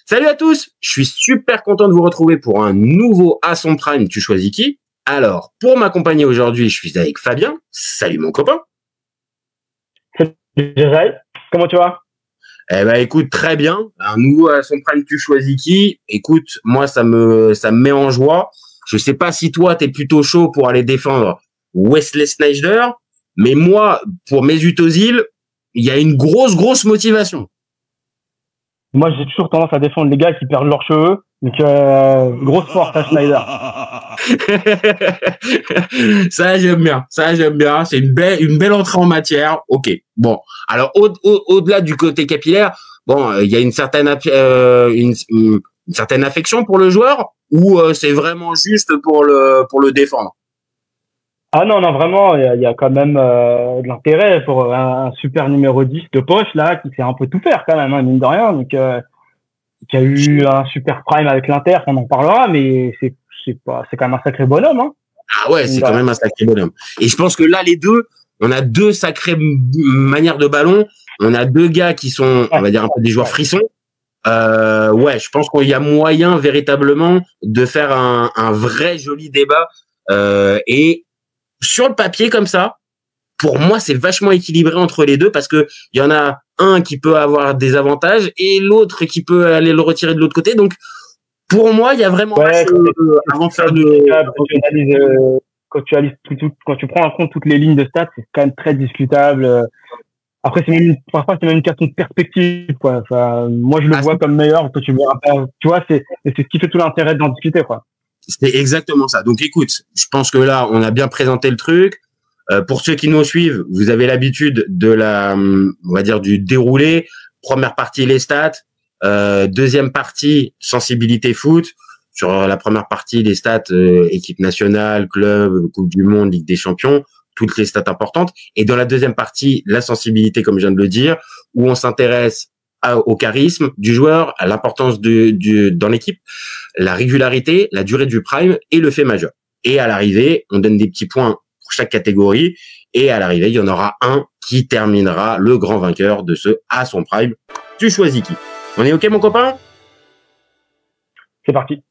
Salut à tous, je suis super content de vous retrouver pour un nouveau À son Prime, tu choisis qui? Alors, pour m'accompagner aujourd'hui, je suis avec Fabien. Salut mon copain. Salut Jazaï, comment tu vas? Eh ben écoute, très bien. Un nouveau À son Prime, tu choisis qui? Écoute, moi ça me met en joie. Je sais pas si toi t'es plutôt chaud pour aller défendre Wesley Sneijder, mais moi, pour Mesut Özil, il y a une grosse motivation. Moi, j'ai toujours tendance à défendre les gars qui perdent leurs cheveux. Donc, grosse force à Schneider. Ça, j'aime bien. C'est une belle entrée en matière. Ok. Bon. Alors, au-delà du côté capillaire, bon, il y a une certaine affection pour le joueur ou c'est vraiment juste pour le défendre? Ah non, vraiment, il y a quand même de l'intérêt pour un super numéro 10 de poche, là, qui sait un peu tout faire quand même, hein, mine de rien. Donc, qui a eu un super prime avec l'Inter, on en parlera, mais c'est quand même un sacré bonhomme. Hein. Ah ouais, c'est quand même un sacré bonhomme. Et je pense que là, les deux, on a deux sacrées manières de ballon. On a deux gars qui sont, on va dire, un peu des joueurs frissons. Ouais, je pense qu'il y a moyen véritablement de faire un vrai joli débat. Et sur le papier comme ça, pour moi, c'est vachement équilibré entre les deux parce que il y en a un qui peut avoir des avantages et l'autre qui peut aller le retirer de l'autre côté. Donc, pour moi, il y a vraiment avant de faire quand tu prends en compte toutes les lignes de stats, c'est quand même très discutable. Après, parfois, c'est même une question de perspective, quoi. Enfin, moi, je le vois comme meilleur. Toi, tu vois, c'est ce qui fait tout l'intérêt d'en discuter, quoi. C'est exactement ça. Donc, écoute, je pense que là, on a bien présenté le truc. Pour ceux qui nous suivent, vous avez l'habitude de on va dire, du déroulé. Première partie, les stats. Deuxième partie, sensibilité foot. Sur la première partie, les stats, équipe nationale, club, Coupe du Monde, Ligue des Champions, toutes les stats importantes. Et dans la deuxième partie, la sensibilité, comme je viens de le dire, où on s'intéresse au charisme du joueur, à l'importance dans l'équipe, la régularité, la durée du prime et le fait majeur. Et à l'arrivée, on donne des petits points pour chaque catégorie. Et à l'arrivée, il y en aura un qui terminera le grand vainqueur de ce À son Prime. Tu choisis qui? On est OK, mon copain? C'est parti.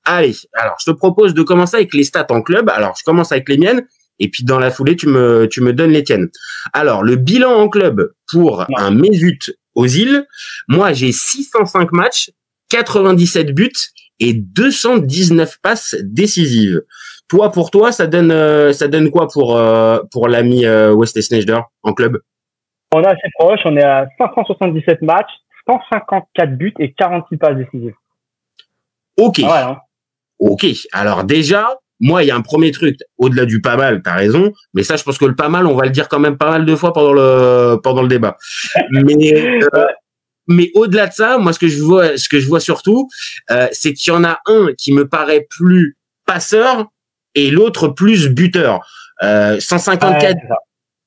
Allez, alors je te propose de commencer avec les stats en club. Alors, je commence avec les miennes. Et puis, dans la foulée, tu me donnes les tiennes. Alors, le bilan en club pour un Mesut Özil, moi, j'ai 605 matchs, 97 buts et 219 passes décisives. Pour toi, ça donne quoi pour l'ami Wesley Sneijder en club? On est assez proche, on est à 577 matchs, 154 buts et 46 passes décisives. Ok. Ah ouais, hein. Ok. Alors déjà, moi, il y a un premier truc, au-delà du pas mal, t'as raison, mais ça, je pense que le pas mal, on va le dire quand même pas mal de fois pendant le débat. Mais au-delà de ça, moi, ce que je vois surtout, c'est qu'il y en a un qui me paraît plus passeur et l'autre plus buteur. 154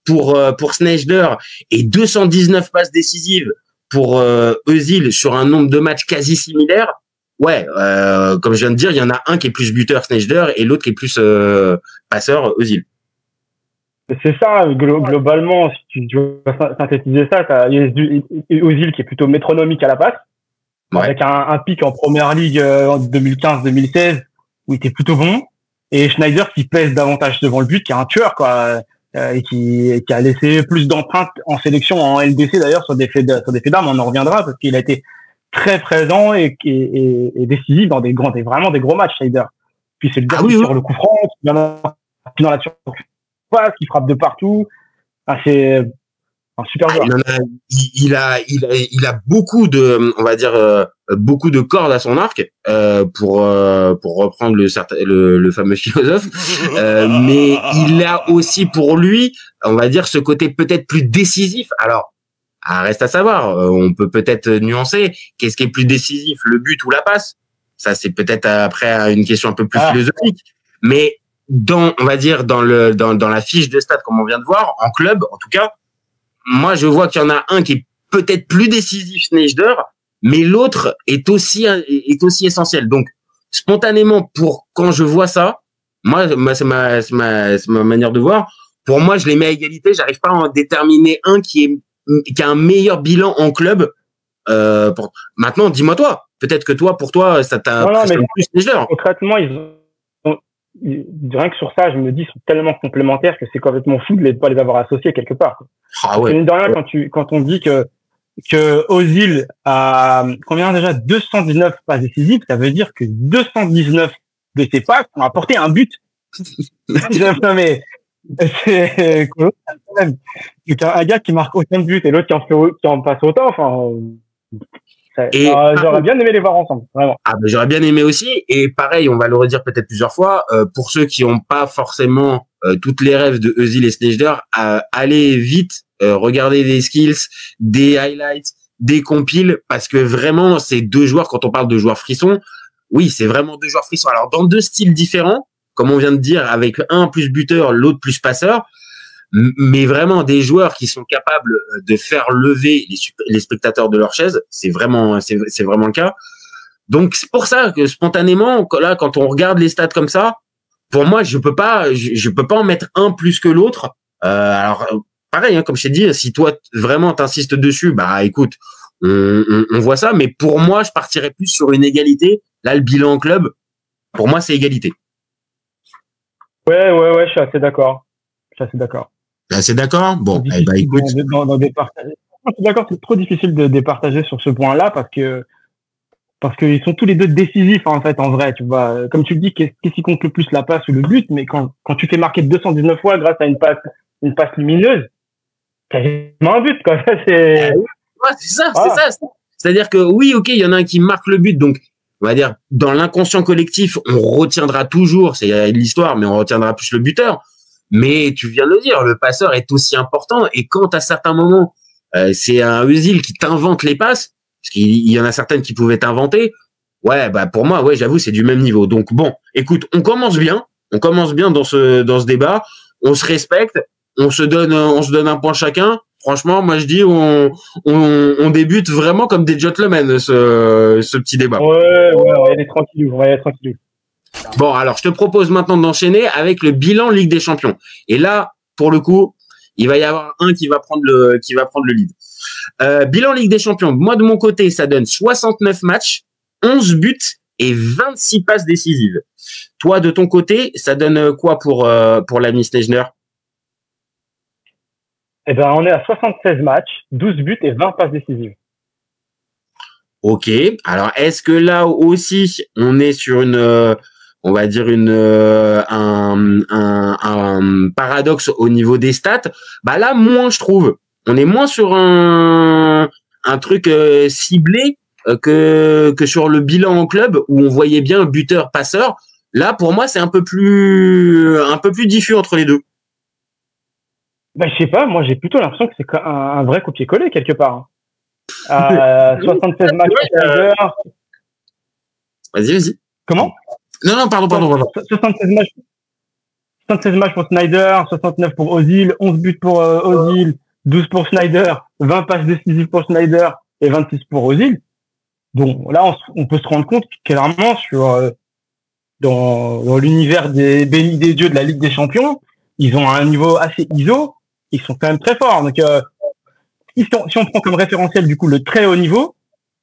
pour Sneijder et 219 passes décisives pour Özil sur un nombre de matchs quasi similaire. Ouais, comme je viens de dire, il y en a un qui est plus buteur, Sneijder, et l'autre qui est plus passeur, Özil. C'est ça, globalement, si tu veux synthétiser ça, t'as Özil qui est plutôt métronomique à la passe, avec un pic en première ligue en 2015-2016 où il était plutôt bon, et Sneijder qui pèse davantage devant le but, qui est un tueur, quoi, et qui a laissé plus d'empreintes en sélection, en LDC d'ailleurs, sur des faits d'armes, on en reviendra, parce qu'il a été très présent et décisif dans vraiment des gros matchs, Sneijder. Puis c'est le gars qui sur le coup franc, qui vient dans la surface, qui frappe de partout. Ah, c'est un super joueur. Il a beaucoup de, on va dire, beaucoup de cordes à son arc, pour reprendre le fameux philosophe. Mais il a aussi pour lui, on va dire, ce côté peut-être plus décisif. Alors, reste à savoir. On peut peut-être nuancer. Qu'est-ce qui est plus décisif, le but ou la passe? Ça, c'est peut-être après une question un peu plus philosophique. Mais on va dire dans la fiche de stats, comme on vient de voir, en club, en tout cas, moi, je vois qu'il y en a un qui est peut-être plus décisif, Sneijder, mais l'autre est aussi essentiel. Donc, spontanément, quand je vois ça, moi, c'est ma manière de voir. Pour moi, je les mets à égalité. J'arrive pas à en déterminer un qui a un meilleur bilan en club. Maintenant, dis-moi toi. Peut-être que pour toi, ça t'a plus Sneijder. Concrètement, rien que sur ça, je me dis, ils sont tellement complémentaires que c'est complètement fou de ne pas les avoir associés quelque part. Ah ouais. Mine de rien, quand on dit que Ozil a combien déjà 219 passes décisives, ça veut dire que 219 de ses passes ont apporté un but. Non mais c'est un gars qui marque autant de buts et l'autre qui en passe autant. Enfin, j'aurais bien aimé les voir ensemble, vraiment. J'aurais bien aimé aussi. Et pareil, on va le redire peut-être plusieurs fois. Pour ceux qui n'ont pas forcément toutes les rêves de Ozil et Sneijder, allez vite regarder des skills, des highlights, des compiles, parce que vraiment, ces deux joueurs, quand on parle de joueurs frissons, oui, c'est vraiment deux joueurs frissons. Alors, dans deux styles différents, comme on vient de dire, avec un plus buteur, l'autre plus passeur, mais vraiment des joueurs qui sont capables de faire lever les spectateurs de leur chaise, c'est vraiment le cas. Donc, c'est pour ça que spontanément, là, quand on regarde les stats comme ça, pour moi, je peux pas en mettre un plus que l'autre. Alors, pareil, hein, comme je t'ai dit, si toi vraiment t'insistes dessus, écoute, on voit ça. Mais pour moi, je partirais plus sur une égalité. Là, le bilan en club, pour moi, c'est égalité. Ouais, je suis assez d'accord. C'est d'accord. Bon, écoute. Je suis d'accord, c'est trop difficile de départager sur ce point-là parce qu'ils sont tous les deux décisifs en fait, en vrai. Tu vois, comme tu le dis, qu'est-ce qui compte le plus, la passe ou le but? Mais quand tu fais marquer 219 fois grâce à une passe lumineuse, quasiment un but, quoi. C'est ça. C'est-à-dire que oui, ok, il y en a un qui marque le but, donc on va dire dans l'inconscient collectif, on retiendra toujours, c'est l'histoire, mais on retiendra plus le buteur. Mais tu viens de le dire, le passeur est aussi important. Et quand à certains moments, c'est un Özil qui t'invente les passes, parce qu'il y en a certaines qui pouvaient t'inventer, pour moi, j'avoue, c'est du même niveau. Donc bon, écoute, on commence bien dans ce débat, on se respecte, on se donne un point chacun. Franchement, moi je dis, on débute vraiment comme des gentlemen ce petit débat. Ouais, on va y aller tranquille. Bon, alors je te propose maintenant d'enchaîner avec le bilan Ligue des Champions. Et là, pour le coup, il va y avoir un qui va prendre le lead. Bilan Ligue des Champions. Moi, de mon côté, ça donne 69 matchs, 11 buts et 26 passes décisives. Toi, de ton côté, ça donne quoi pour l'ami Sneijder? On est à 76 matchs, 12 buts et 20 passes décisives. Ok. Alors, est-ce que là aussi, on est sur on va dire un paradoxe au niveau des stats? Là, moins, je trouve. On est moins sur un truc ciblé que sur le bilan en club où on voyait bien buteur, passeur. Là, pour moi, c'est un peu plus diffus entre les deux. Je sais pas, moi j'ai plutôt l'impression que c'est un vrai copier-coller quelque part. 76 matchs Sneijder. Vas-y. Comment? Non, pardon. 76 matchs pour Sneijder, 69 pour Ozil, 11 buts pour Ozil, 12 pour Sneijder, 20 passes décisives pour Sneijder et 26 pour Ozil. Donc là, on peut se rendre compte clairement dans l'univers des bénis des dieux de la Ligue des Champions, ils ont un niveau assez ISO, ils sont quand même très forts. Donc si on prend comme référentiel du coup le très haut niveau,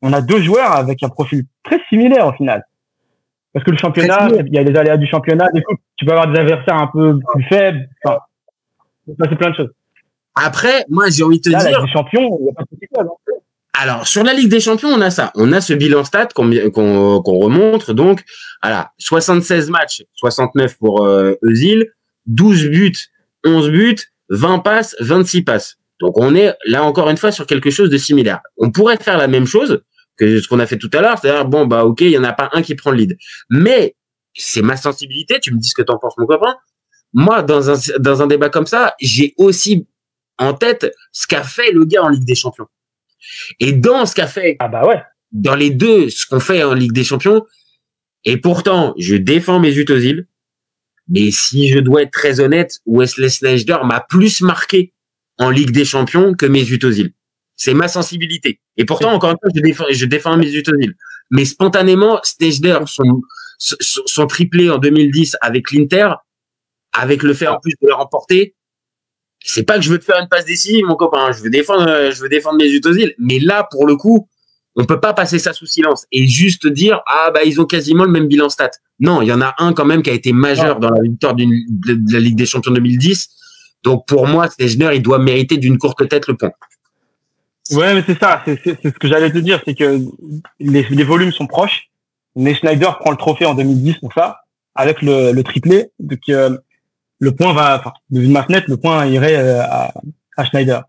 on a deux joueurs avec un profil très similaire au final. Parce que le championnat, il y a les aléas du championnat, du coup, tu peux avoir des adversaires un peu plus faibles. Enfin, c'est plein de choses. Après, moi, j'ai envie de te dire. La Ligue des Champions, il n'y a pas de petit club. Alors, sur la Ligue des Champions, on a ça. On a ce bilan stat qu'on remonte. Donc, voilà, 76 matchs, 69 pour Özil, 12 buts, 11 buts, 20 passes, 26 passes. Donc, on est là encore une fois sur quelque chose de similaire. On pourrait faire la même chose que ce qu'on a fait tout à l'heure, c'est-à-dire bon bah ok, il y en a pas un qui prend le lead. Mais c'est ma sensibilité. Tu me dis ce que t'en penses, mon copain. Moi, dans un débat comme ça, j'ai aussi en tête ce qu'a fait le gars en Ligue des Champions. Et dans ce qu'a fait, dans les deux, ce qu'on fait en Ligue des Champions, et pourtant, je défends Mesut Özil, mais si je dois être très honnête, Wesley Sneijder m'a plus marqué en Ligue des Champions que Mesut Özil. C'est ma sensibilité. Et pourtant, encore une fois, je défends Mesut Özil. Mais spontanément, Sneijder, son triplé en 2010 avec l'Inter, avec le fait en plus de le remporter, c'est pas que je veux te faire une passe décisive, mon copain. Je veux défendre Mesut Özil. Mais là, pour le coup, on peut pas passer ça sous silence et juste dire ils ont quasiment le même bilan stat. Non, il y en a un quand même qui a été majeur dans la victoire de la Ligue des Champions 2010. Donc pour moi, Sneijder, il doit mériter d'une courte tête le point. Ouais, mais c'est ça, c'est ce que j'allais te dire, c'est que les volumes sont proches. Mais Sneijder prend le trophée en 2010 pour ça, avec le triplé. Donc le point de vue de ma fenêtre, le point irait à Sneijder.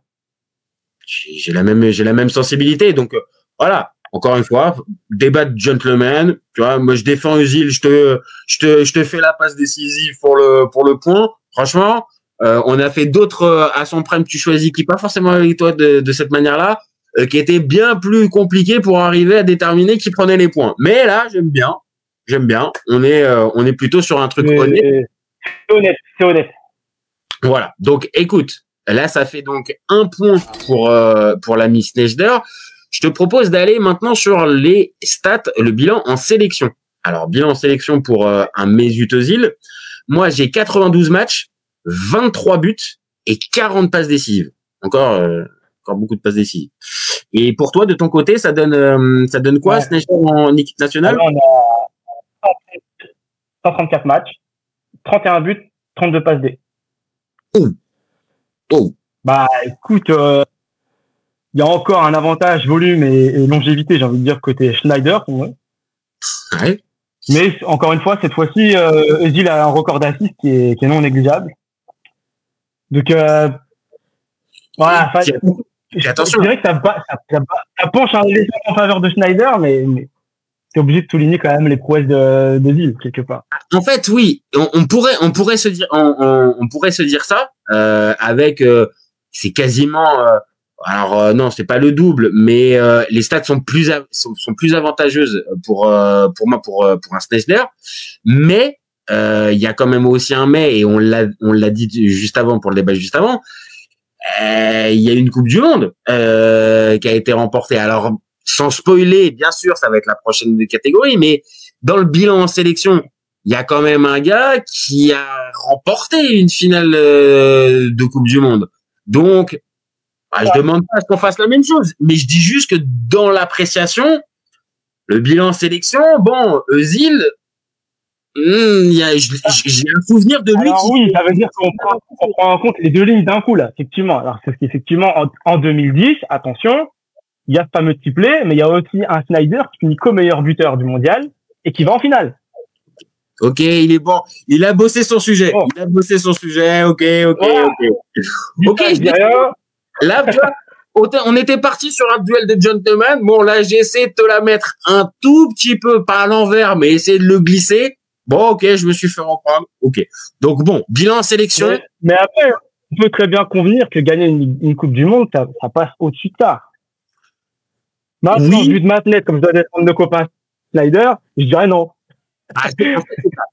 J'ai la même sensibilité, donc voilà. Encore une fois, débat de gentleman. Tu vois, moi je défends Özil, je te fais la passe décisive pour le point. Franchement, on a fait d'autres à son prime tu choisis qui pas forcément avec toi de cette manière-là, qui était bien plus compliqué pour arriver à déterminer qui prenait les points. Mais là, j'aime bien. On est plutôt sur un truc honnête. C'est honnête. Voilà. Donc, écoute, là, ça fait donc 1 point pour l'ami Sneijder. Je te propose d'aller maintenant sur les stats, le bilan en sélection. Alors, bilan en sélection pour un Mesut Özil. Moi, j'ai 92 matchs, 23 buts et 40 passes décisives. Encore beaucoup de passes décisives. Et pour toi, de ton côté, ça donne quoi, Sneijder en équipe nationale? Alors, on a 134 matchs, 31 buts, 32 passes D. Oh. Bah, écoute, il y a encore un avantage volume et longévité, j'ai envie de dire, côté Sneijder. Ouais. Mais encore une fois, cette fois-ci, Özil a un record d'assists qui est non négligeable. Donc, voilà. Attention. Je dirais que ça penche en faveur de Sneijder, mais t'es obligé de souligner quand même les prouesses de Özil quelque part. En fait, oui, on pourrait se dire ça avec c'est quasiment non, c'est pas le double, mais les stats sont plus avantageuses pour moi pour un Sneijder, mais il y a quand même aussi un mais, et on l'a dit juste avant pour le débat juste avant, il y a une Coupe du Monde qui a été remportée. Alors sans spoiler, bien sûr, ça va être la prochaine catégorie, mais dans le bilan en sélection, il y a quand même un gars qui a remporté une finale de Coupe du Monde. Donc, je demande pas à ce qu'on fasse la même chose, mais je dis juste que dans l'appréciation, le bilan en sélection, bon, Özil, j'ai un souvenir de lui. Alors oui, ça veut dire qu'on prend en compte les deux lignes d'un coup, là, effectivement. Alors, c'est qu'effectivement, en 2010, attention, il y a ce fameux triplé, mais il y a aussi un Sneijder qui finit co-meilleur buteur du mondial et qui va en finale. Ok, il est bon. Il a bossé son sujet. Oh. Il a bossé son sujet. Ok. Voilà. Ok, là, tu vois, on était parti sur un duel de gentlemen. Bon, là, j'ai essayé de te la mettre un tout petit peu, pas à l'envers, mais essayer de le glisser. Bon, ok, je me suis fait reprendre. Ok. Donc bon, bilan en sélection. Mais après, on peut très bien convenir que gagner une Coupe du Monde, ça passe au-dessus de ça. Maintenant, vu de ma fenêtre, comme je dois défendre le copain Sneijder, je dirais non. Je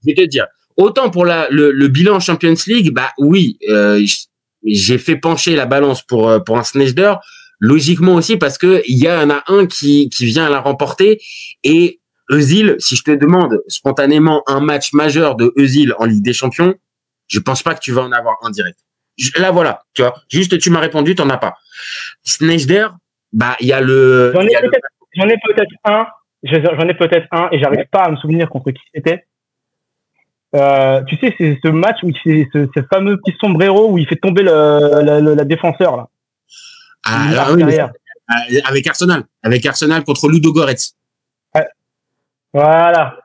vais te dire. Autant pour le bilan Champions League, bah oui, j'ai fait pencher la balance pour un Sneijder, logiquement aussi parce que il y en a un qui vient à la remporter, et Özil, si je te demande spontanément un match majeur de Özil en Ligue des Champions, je pense pas que tu vas en avoir un direct. Là voilà, tu vois, juste tu m'as répondu, t'en as pas. Sneijder, bah il y a le. J'en ai peut-être un et j'arrive pas à me souvenir contre qui c'était. Tu sais, c'est ce match où c'est ce fameux petit sombrero où il fait tomber la défenseur là. Avec Arsenal contre Ludogorets. Voilà.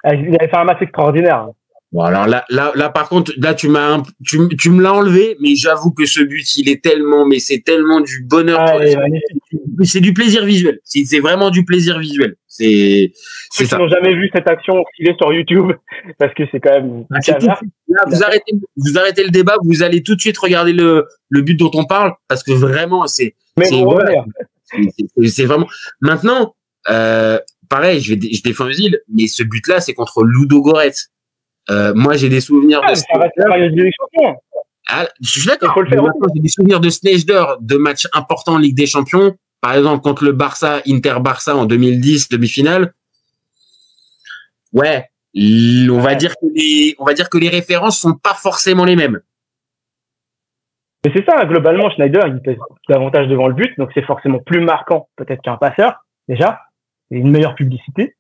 Il avait fait un match extraordinaire. Bon, alors là par contre, là tu me l'as enlevé, mais j'avoue que ce but, c'est tellement du bonheur. c'est du plaisir visuel. C'est vraiment du plaisir visuel. C'est Ceux qui ça. n'ont jamais vu cette action filée sur YouTube, parce que c'est quand même Là, vous arrêtez le débat, vous allez tout de suite regarder le but dont on parle, parce que vraiment, c'est vraiment. Maintenant, pareil, je défends Özil, mais ce but-là, c'est contre Ludogorets. Moi, j'ai des souvenirs de. Ça reste la période de champion. Je suis d'accord. J'ai des souvenirs de Sneijder, de matchs importants en Ligue des Champions. Par exemple, contre le Barça, Inter-Barça en 2010, demi-finale. Ouais. On va dire que les références sont pas forcément les mêmes. Mais c'est ça, globalement, Schneider, il pèse davantage devant le but, donc c'est forcément plus marquant, peut-être qu'un passeur, déjà. C'est une meilleure publicité.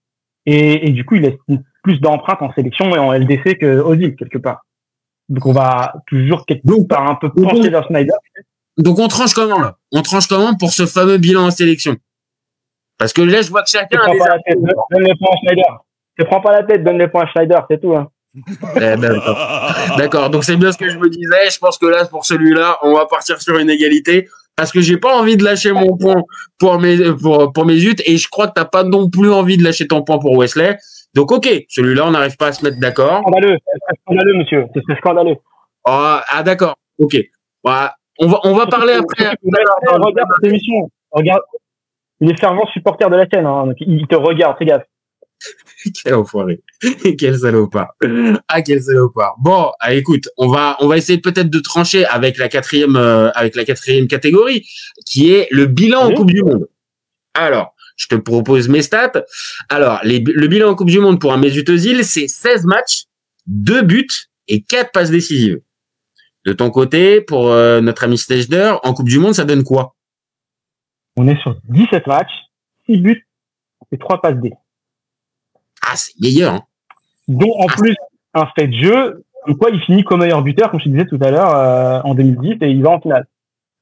Et du coup, il laisse plus d'empreintes en sélection et en LDC que Özil, quelque part. Donc, on va toujours quelque part un peu pencher vers Schneider. Donc, on tranche comment, là? On tranche comment pour ce fameux bilan en sélection? Parce que là, je vois que chacun a des arguments. Donne les points à Schneider. Ne prends pas la tête, donne les points à Schneider, c'est tout, hein. D'accord. Donc, c'est bien ce que je me disais. Je pense que là, pour celui-là, on va partir sur une égalité. Parce que j'ai pas envie de lâcher mon point pour mes UT, et je crois que t'as pas non plus envie de lâcher ton point pour Wesley. Donc, ok, celui-là, on n'arrive pas à se mettre d'accord. C'est scandaleux, monsieur. C'est scandaleux. D'accord. Ok. Voilà. On va parler après. Regarde cette émission. Regarde. Il est fervent supporter de la chaîne, hein. Donc, il te regarde, fais gaffe. Quel enfoiré. Quel salopard. Ah, quel salopard. Bon, écoute, on va essayer peut-être de trancher avec la quatrième catégorie, qui est le bilan en Coupe du Monde. Alors, je te propose mes stats. Alors, le bilan en Coupe du Monde pour un Mesut Özil, c'est 16 matchs, 2 buts et 4 passes décisives. De ton côté, pour notre ami Sneijder, en Coupe du Monde, ça donne quoi? On est sur 17 matchs, 6 buts et 3 passes D. Ah, c'est meilleur, hein. Dont, en plus, un fait de jeu, en quoi il finit comme meilleur buteur, comme je te disais tout à l'heure, en 2010, et il va en finale.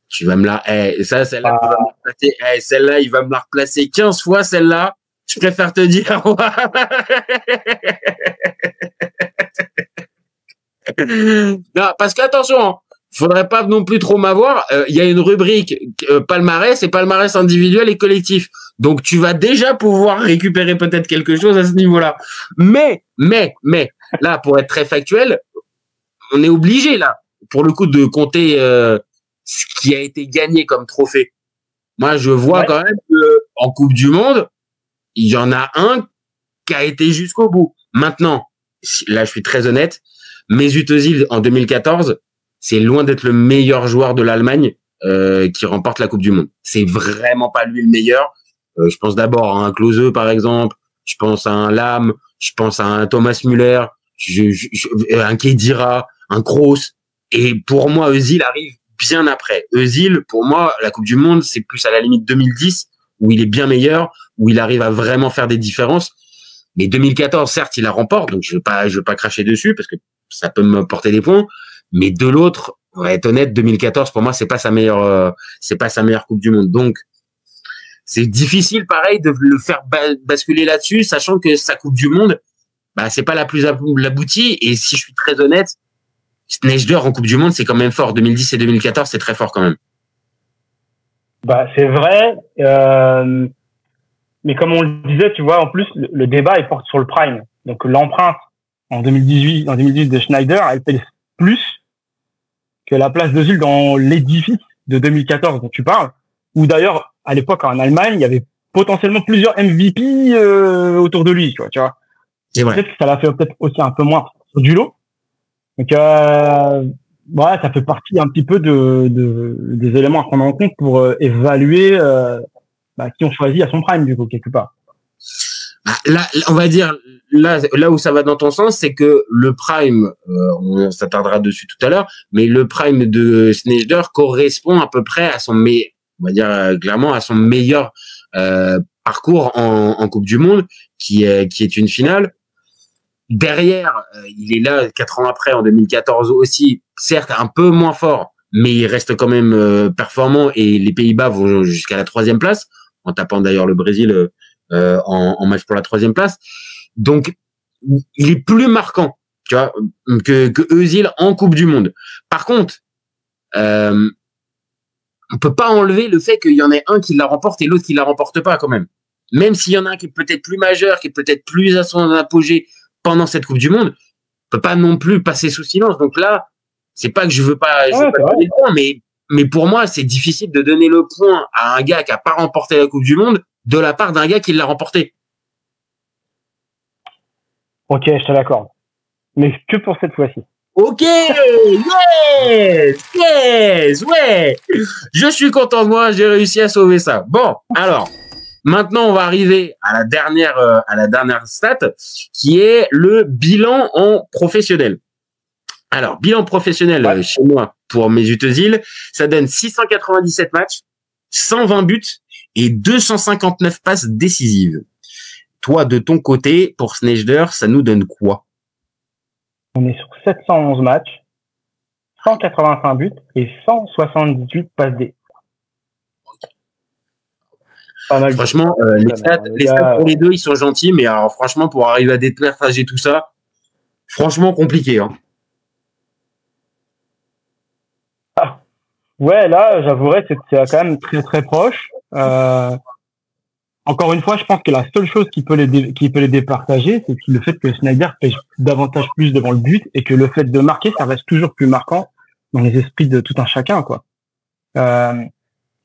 Tu vas me la, celle-là, tu vas me la replacer. Celle-là, il va me la replacer 15 fois, celle-là. Je préfère te dire. Non, parce qu'attention, faudrait pas non plus trop m'avoir. Il y a une rubrique palmarès et palmarès individuel et collectif. Donc tu vas déjà pouvoir récupérer peut-être quelque chose à ce niveau-là. Mais là, pour être très factuel, on est obligé là, pour le coup, de compter ce qui a été gagné comme trophée. Moi, je vois quand même que en Coupe du Monde, il y en a un qui a été jusqu'au bout. Maintenant, là, je suis très honnête. Mesut Özil en 2014, c'est loin d'être le meilleur joueur de l'Allemagne qui remporte la Coupe du Monde. C'est vraiment pas lui le meilleur. Je pense d'abord à un Klose, par exemple. Je pense à un Lahm. Je pense à un Thomas Müller. Un Khedira, un Kroos. Et pour moi, Özil arrive bien après. Özil, pour moi, la Coupe du Monde, c'est plus à la limite 2010, où il est bien meilleur, où il arrive à vraiment faire des différences. Mais 2014, certes, il la remporte, donc je veux pas cracher dessus, parce que ça peut me porter des points. Mais de l'autre, on va être honnête, 2014, pour moi, c'est pas sa meilleure Coupe du Monde. Donc, c'est difficile, pareil, de le faire basculer là-dessus, sachant que sa Coupe du Monde, c'est pas la plus aboutie. Et si je suis très honnête, Sneijder en Coupe du Monde, c'est quand même fort. 2010 et 2014, c'est très fort quand même. C'est vrai. Mais comme on le disait, tu vois, en plus, le débat, il porte sur le prime. Donc, l'empreinte en 2018 de Schneider, elle pèse plus que la place d'Ozil dans l'édifice de 2014 dont tu parles. Où d'ailleurs, à l'époque, en Allemagne, il y avait potentiellement plusieurs MVP autour de lui, tu vois. C'est vrai. Peut-être que ça l'a fait peut-être aussi un peu moins sur du lot. Donc, ça fait partie un petit peu des éléments à prendre en compte pour évaluer qui on choisit à son prime, du coup, quelque part. Là, on va dire, là où ça va dans ton sens, c'est que le prime, on s'attardera dessus tout à l'heure, mais le prime de Sneijder correspond à peu près à on va dire clairement à son meilleur parcours en Coupe du Monde, qui est une finale. Derrière, il est là 4 ans après, en 2014 aussi, certes un peu moins fort, mais il reste quand même performant, et les Pays-Bas vont jusqu'à la 3e place, en tapant d'ailleurs le Brésil en match pour la 3e place. Donc, il est plus marquant, tu vois, que Özil en Coupe du Monde. Par contre, on peut pas enlever le fait qu'il y en ait un qui la remporte et l'autre qui la remporte pas quand même. Même s'il y en a un qui est peut-être plus majeur, qui est peut-être plus à son apogée pendant cette Coupe du Monde, on peut pas non plus passer sous silence. Donc là, c'est pas que je veux pas donner le point, mais pour moi, c'est difficile de donner le point à un gars qui a pas remporté la Coupe du Monde de la part d'un gars qui l'a remporté. Ok, je te l'accorde. Mais que pour cette fois-ci. Ok, yes, ouais. Je suis content de moi, j'ai réussi à sauver ça. Bon, alors, maintenant, on va arriver à la dernière stat, qui est le bilan en professionnel. Alors, bilan professionnel chez moi pour Mesut Özil, ça donne 697 matchs, 120 buts et 259 passes décisives. Toi, de ton côté, pour Sneijder, ça nous donne quoi? On est sur 711 matchs, 185 buts et 178 passes D. Pas mal. Franchement, les stats pour les deux, ils sont gentils, mais alors franchement, pour arriver à départager tout ça, franchement compliqué. Hein. Ah. Ouais, là, j'avouerais que c'est quand même très très proche. Encore une fois, je pense que la seule chose qui peut les départager, c'est le fait que Sneijder pêche davantage plus devant le but et que le fait de marquer, ça reste toujours plus marquant dans les esprits de tout un chacun, quoi. Puis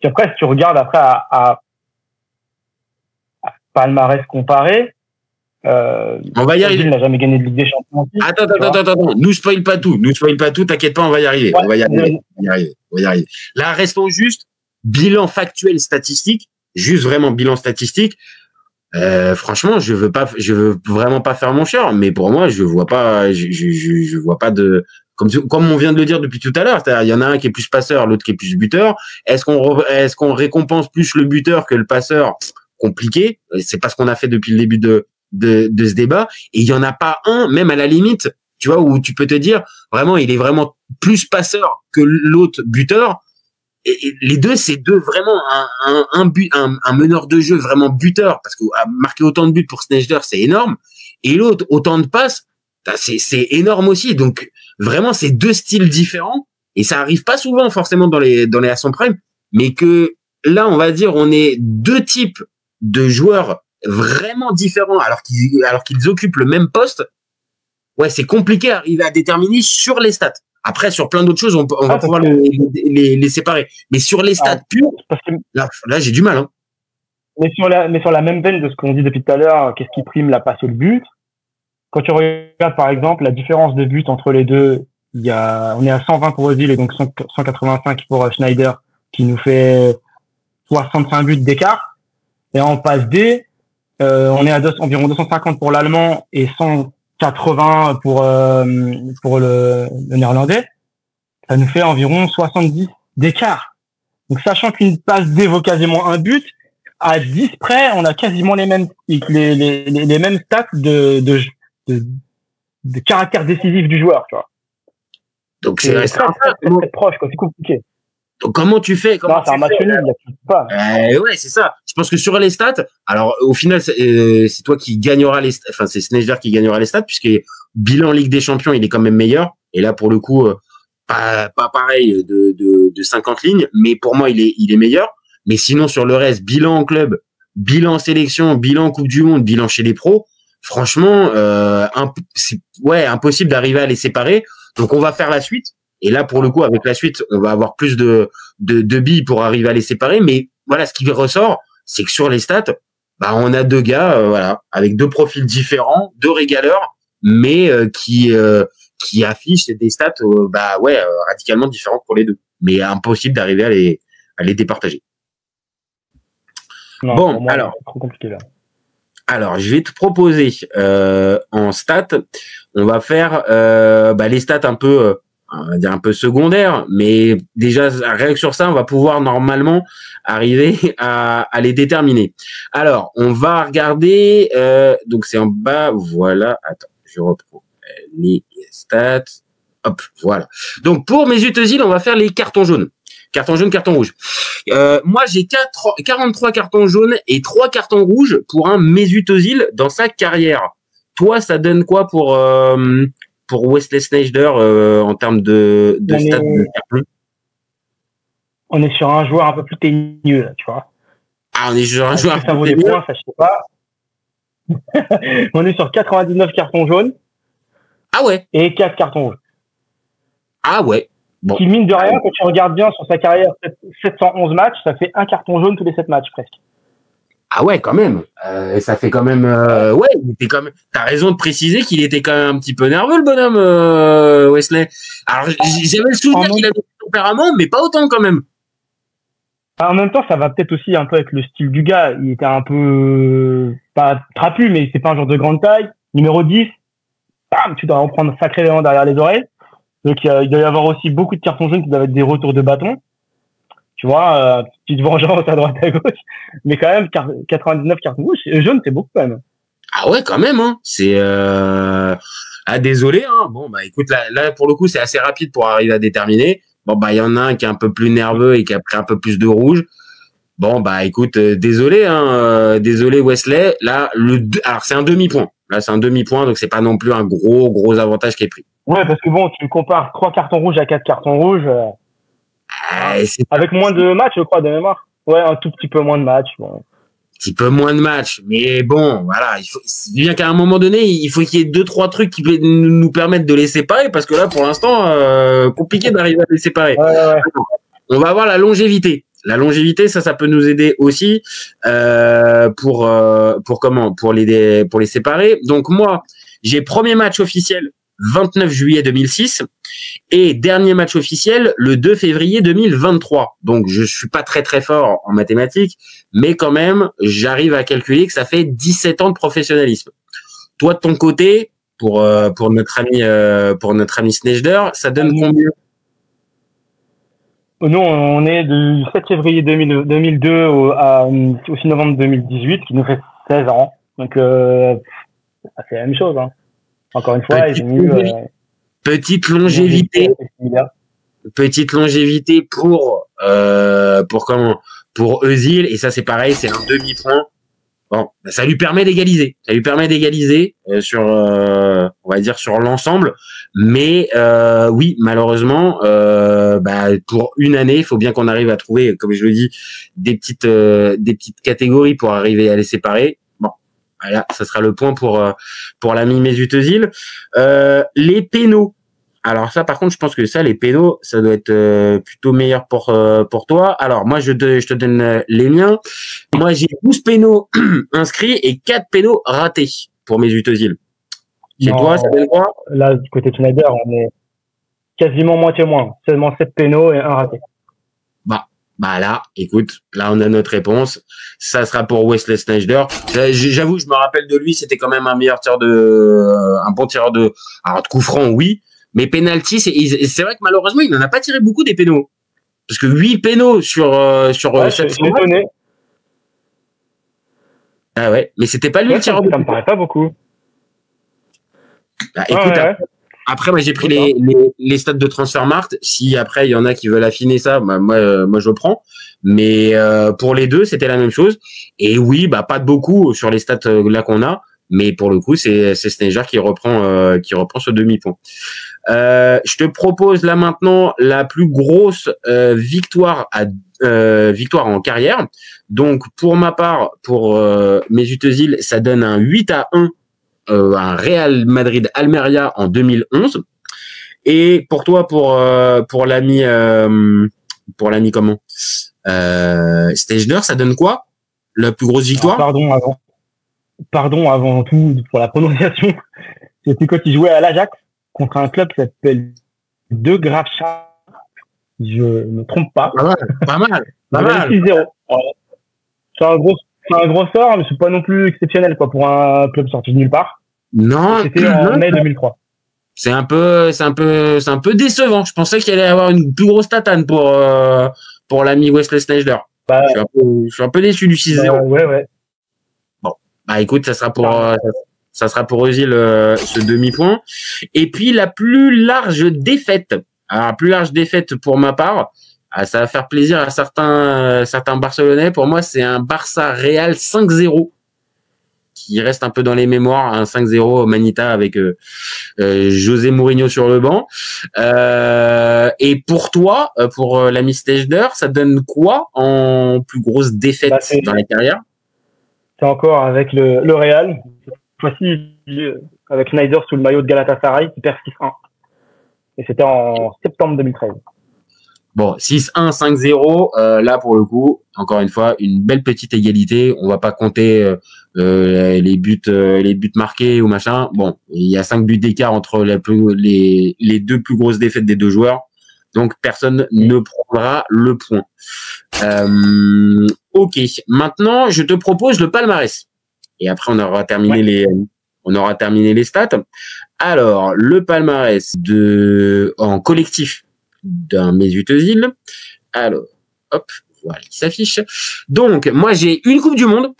après, si tu regardes après à palmarès comparé, on va y arriver. Il n'a jamais gagné de Ligue des Champions. Attends. Nous spoil pas tout. T'inquiète pas, on va y arriver. Ouais, on va y arriver. Là, restons juste bilan factuel statistique. Juste vraiment bilan statistique. Franchement, je veux vraiment pas faire mon cher, mais pour moi, je vois pas de, comme on vient de le dire depuis tout à l'heure, il y en a un qui est plus passeur, l'autre qui est plus buteur. Est-ce qu'on récompense plus le buteur que le passeur? Compliqué. C'est pas ce qu'on a fait depuis le début de ce débat. Et il y en a pas un, même à la limite, tu vois, où tu peux te dire, vraiment, il est vraiment plus passeur que l'autre buteur. Et les deux, c'est vraiment un meneur de jeu vraiment buteur, parce que marquer autant de buts pour Sneijder, c'est énorme. Et l'autre, autant de passes, c'est énorme aussi. Donc, vraiment, c'est deux styles différents. Et ça arrive pas souvent, forcément, dans les à son prime. Mais que là, on va dire, on est deux types de joueurs vraiment différents, alors qu'ils occupent le même poste. Ouais, c'est compliqué à arriver à déterminer sur les stats. Après, sur plein d'autres choses, on va pouvoir les séparer. Mais sur les stats pures, là, j'ai du mal. Hein. Mais sur la même veine de ce qu'on dit depuis tout à l'heure, qu'est-ce qui prime, la passe ou le but? Quand tu regardes, par exemple, la différence de but entre les deux, on est à 120 pour Özil et donc 185 pour Sneijder, qui nous fait 65 buts d'écart. Et en passe D, on est à environ 250 pour l'Allemand et 180 pour le Néerlandais, ça nous fait environ 70 d'écart. Donc sachant qu'une passe D vaut quasiment un but, à 10 près, on a quasiment les mêmes stats de caractère décisif du joueur, tu vois. Donc c'est très proche, quoi. C'est compliqué. Donc comment tu fais? C'est un match nul, il y a pas. Ouais, c'est ça. Je pense que sur les stats, alors au final, c'est toi qui gagneras c'est Sneijder qui gagnera les stats, puisque bilan Ligue des Champions, il est quand même meilleur. Et là, pour le coup, pas pareil de 50 lignes, mais pour moi, il est meilleur. Mais sinon, sur le reste, bilan en club, bilan en sélection, bilan en Coupe du Monde, bilan chez les pros, franchement, c'est impossible d'arriver à les séparer. Donc on va faire la suite. Et là, pour le coup, avec la suite, on va avoir plus de billes pour arriver à les séparer. Mais voilà, ce qui ressort, c'est que sur les stats, on a deux gars, avec deux profils différents, deux régaleurs, mais qui affichent des stats, radicalement différentes pour les deux. Mais impossible d'arriver à les départager. Non, bon, moi, alors, c'est trop compliqué là. Alors, je vais te proposer en stats, on va faire les stats un peu. On va dire un peu secondaire, mais déjà rien que sur ça, on va pouvoir normalement arriver à les déterminer. Alors, on va regarder, donc c'est en bas, voilà. Attends, je reprends les stats. Hop, voilà. Donc pour Mesut Özil, on va faire les cartons jaunes. Carton jaune, carton rouge. Moi, j'ai 43 cartons jaunes et 3 cartons rouges pour un Mesut Özil dans sa carrière. Toi, ça donne quoi pour Wesley Sneijder en termes de stats de carton? on est sur un joueur un peu plus teigneux, là, tu vois. Ah, on est sur un joueur. Ça vaut des points, ça je sais pas. On est sur 99 cartons jaunes. Ah ouais. Et 4 cartons rouges. Ah ouais. Bon. Qui, mine de rien, quand tu regardes bien sur sa carrière, 711 matchs, ça fait un carton jaune tous les 7 matchs, presque. Ah ouais, quand même. Ça fait quand même. Ouais, il était quand même. T'as raison de préciser qu'il était quand même un petit peu nerveux, le bonhomme, Wesley. Alors, j'avais le souvenir qu'il avait du tempérament, mais pas autant quand même. En même temps, ça va peut-être aussi un peu avec le style du gars. Il était un peu, pas trapu, mais c'est pas un genre de grande taille. Numéro 10, bam, tu dois en prendre sacrément derrière les oreilles. Donc, il doit y avoir aussi beaucoup de cartons jaunes qui doivent être des retours de bâton. Tu vois, petite vengeance à droite à gauche. Mais quand même, 99 cartons rouges, jaunes, c'est beaucoup quand même. Ah ouais, quand même, hein. C'est, ah, désolé, hein. Bon, bah, écoute, là, pour le coup, c'est assez rapide pour arriver à déterminer. Bon, bah, il y en a un qui est un peu plus nerveux et qui a pris un peu plus de rouge. Bon, bah, écoute, désolé, hein, désolé, Wesley. Là, alors, c'est un demi-point. Là, c'est un demi-point, donc c'est pas non plus un gros avantage qui est pris. Ouais, parce que bon, tu compares 3 cartons rouges à 4 cartons rouges, avec moins de matchs, je crois, de mémoire. Ouais, un tout petit peu moins de matchs, bon. Un petit peu moins de matchs, mais bon, voilà, bien qu'à un moment donné, il faut qu'il y ait 2-3 trucs qui nous permettent de les séparer, parce que là, pour l'instant, compliqué d'arriver à les séparer. Ouais. On va avoir la longévité. La longévité, ça peut nous aider aussi pour les séparer. Donc moi, j'ai premier match officiel 29 juillet 2006 et dernier match officiel le 2 février 2023. Donc je suis pas très fort en mathématiques, mais quand même, j'arrive à calculer que ça fait 17 ans de professionnalisme. Toi de ton côté, pour notre ami Snejder, ça donne combien? Nous, on est du 7 février 2002 au 6 novembre 2018, qui nous fait 16 ans. Donc, c'est la même chose, hein. Encore une fois, petite longévité. Petite longévité pour Özil, et ça c'est pareil, c'est un demi-point. Bon, ça lui permet d'égaliser. Sur, on va dire, sur l'ensemble. Mais oui, malheureusement, pour une année, il faut bien qu'on arrive à trouver, comme je le dis, des petites catégories pour arriver à les séparer. Bon, voilà, ça sera le point pour l'ami Mesut Özil. Les pénaux. Alors ça, par contre, je pense que ça, les pénaux, ça doit être plutôt meilleur pour toi. Alors moi, je te donne les miens. Moi, j'ai 12 pénaux inscrits et 4 pénaux ratés pour Mesut Özil. Chez toi, ça donne quoi? Là, du côté de Schneider, on est quasiment moitié moins. Seulement 7 pénaux et 1 raté. Bah là, écoute, là on a notre réponse. Ça sera pour Wesley Sneijder. J'avoue, je me rappelle de lui, c'était quand même un bon tireur de coup franc, oui. Mais penalty, c'est vrai que malheureusement, il n'en a pas tiré beaucoup des pénaux. Parce que 8 pénaux sur 700. Ah ouais, mais c'était pas lui le tireur. Ça me paraît pas beaucoup. Bah, écoute, après, moi, j'ai pris les stats de Transfermarkt. Si après, il y en a qui veulent affiner ça, bah, moi, je prends. Mais pour les deux, c'était la même chose. Et oui, bah pas de beaucoup sur les stats là qu'on a. Mais pour le coup, c'est Sneijder qui reprend ce demi-point. Je te propose là maintenant la plus grosse victoire en carrière. Donc pour ma part, pour Mesut Özil, ça donne un 8-1 un Real Madrid Almeria en 2011. Et pour toi, pour l'ami comment Sneijder, ça donne quoi, la plus grosse victoire? Pardon avant tout pour la prononciation. C'était quand il jouait à l'Ajax contre un club qui s'appelle De Graafschap. Je ne me trompe pas. Pas mal. 6-0. C'est un gros sort, mais c'est pas non plus exceptionnel, quoi, pour un club sorti de nulle part. Non. C'était en mai 2003. C'est un peu décevant. Je pensais qu'il allait avoir une plus grosse tatane pour l'ami Wesley Sneijder. Je suis un peu déçu du 6-0. Ouais. Bon, bah écoute, ça sera pour Özil ce demi-point. Et puis la plus large défaite. Alors, la plus large défaite pour ma part, ça va faire plaisir à certains Barcelonais. Pour moi, c'est un Barça Real 5-0. qui reste un peu dans les mémoires, un 5-0 Manita avec José Mourinho sur le banc. Et pour toi, pour l'ami Stejder, ça donne quoi en plus grosse défaite dans la carrière? C'est encore avec le Real. Cette fois-ci, avec Sneijder sous le maillot de Galatasaray qui perd 6-1. Et c'était en septembre 2013. Bon, 6-1, 5-0, là pour le coup, encore une fois, une belle petite égalité. On va pas compter les buts marqués ou machin. Bon, il y a 5 buts d'écart entre les deux plus grosses défaites des deux joueurs. Donc personne ne prendra le point. Ok, maintenant je te propose le palmarès. Et après on aura terminé les stats. Alors le palmarès en collectif d'un Mesut Özil. Alors, hop, voilà qui s'affiche. Donc moi j'ai une Coupe du Monde.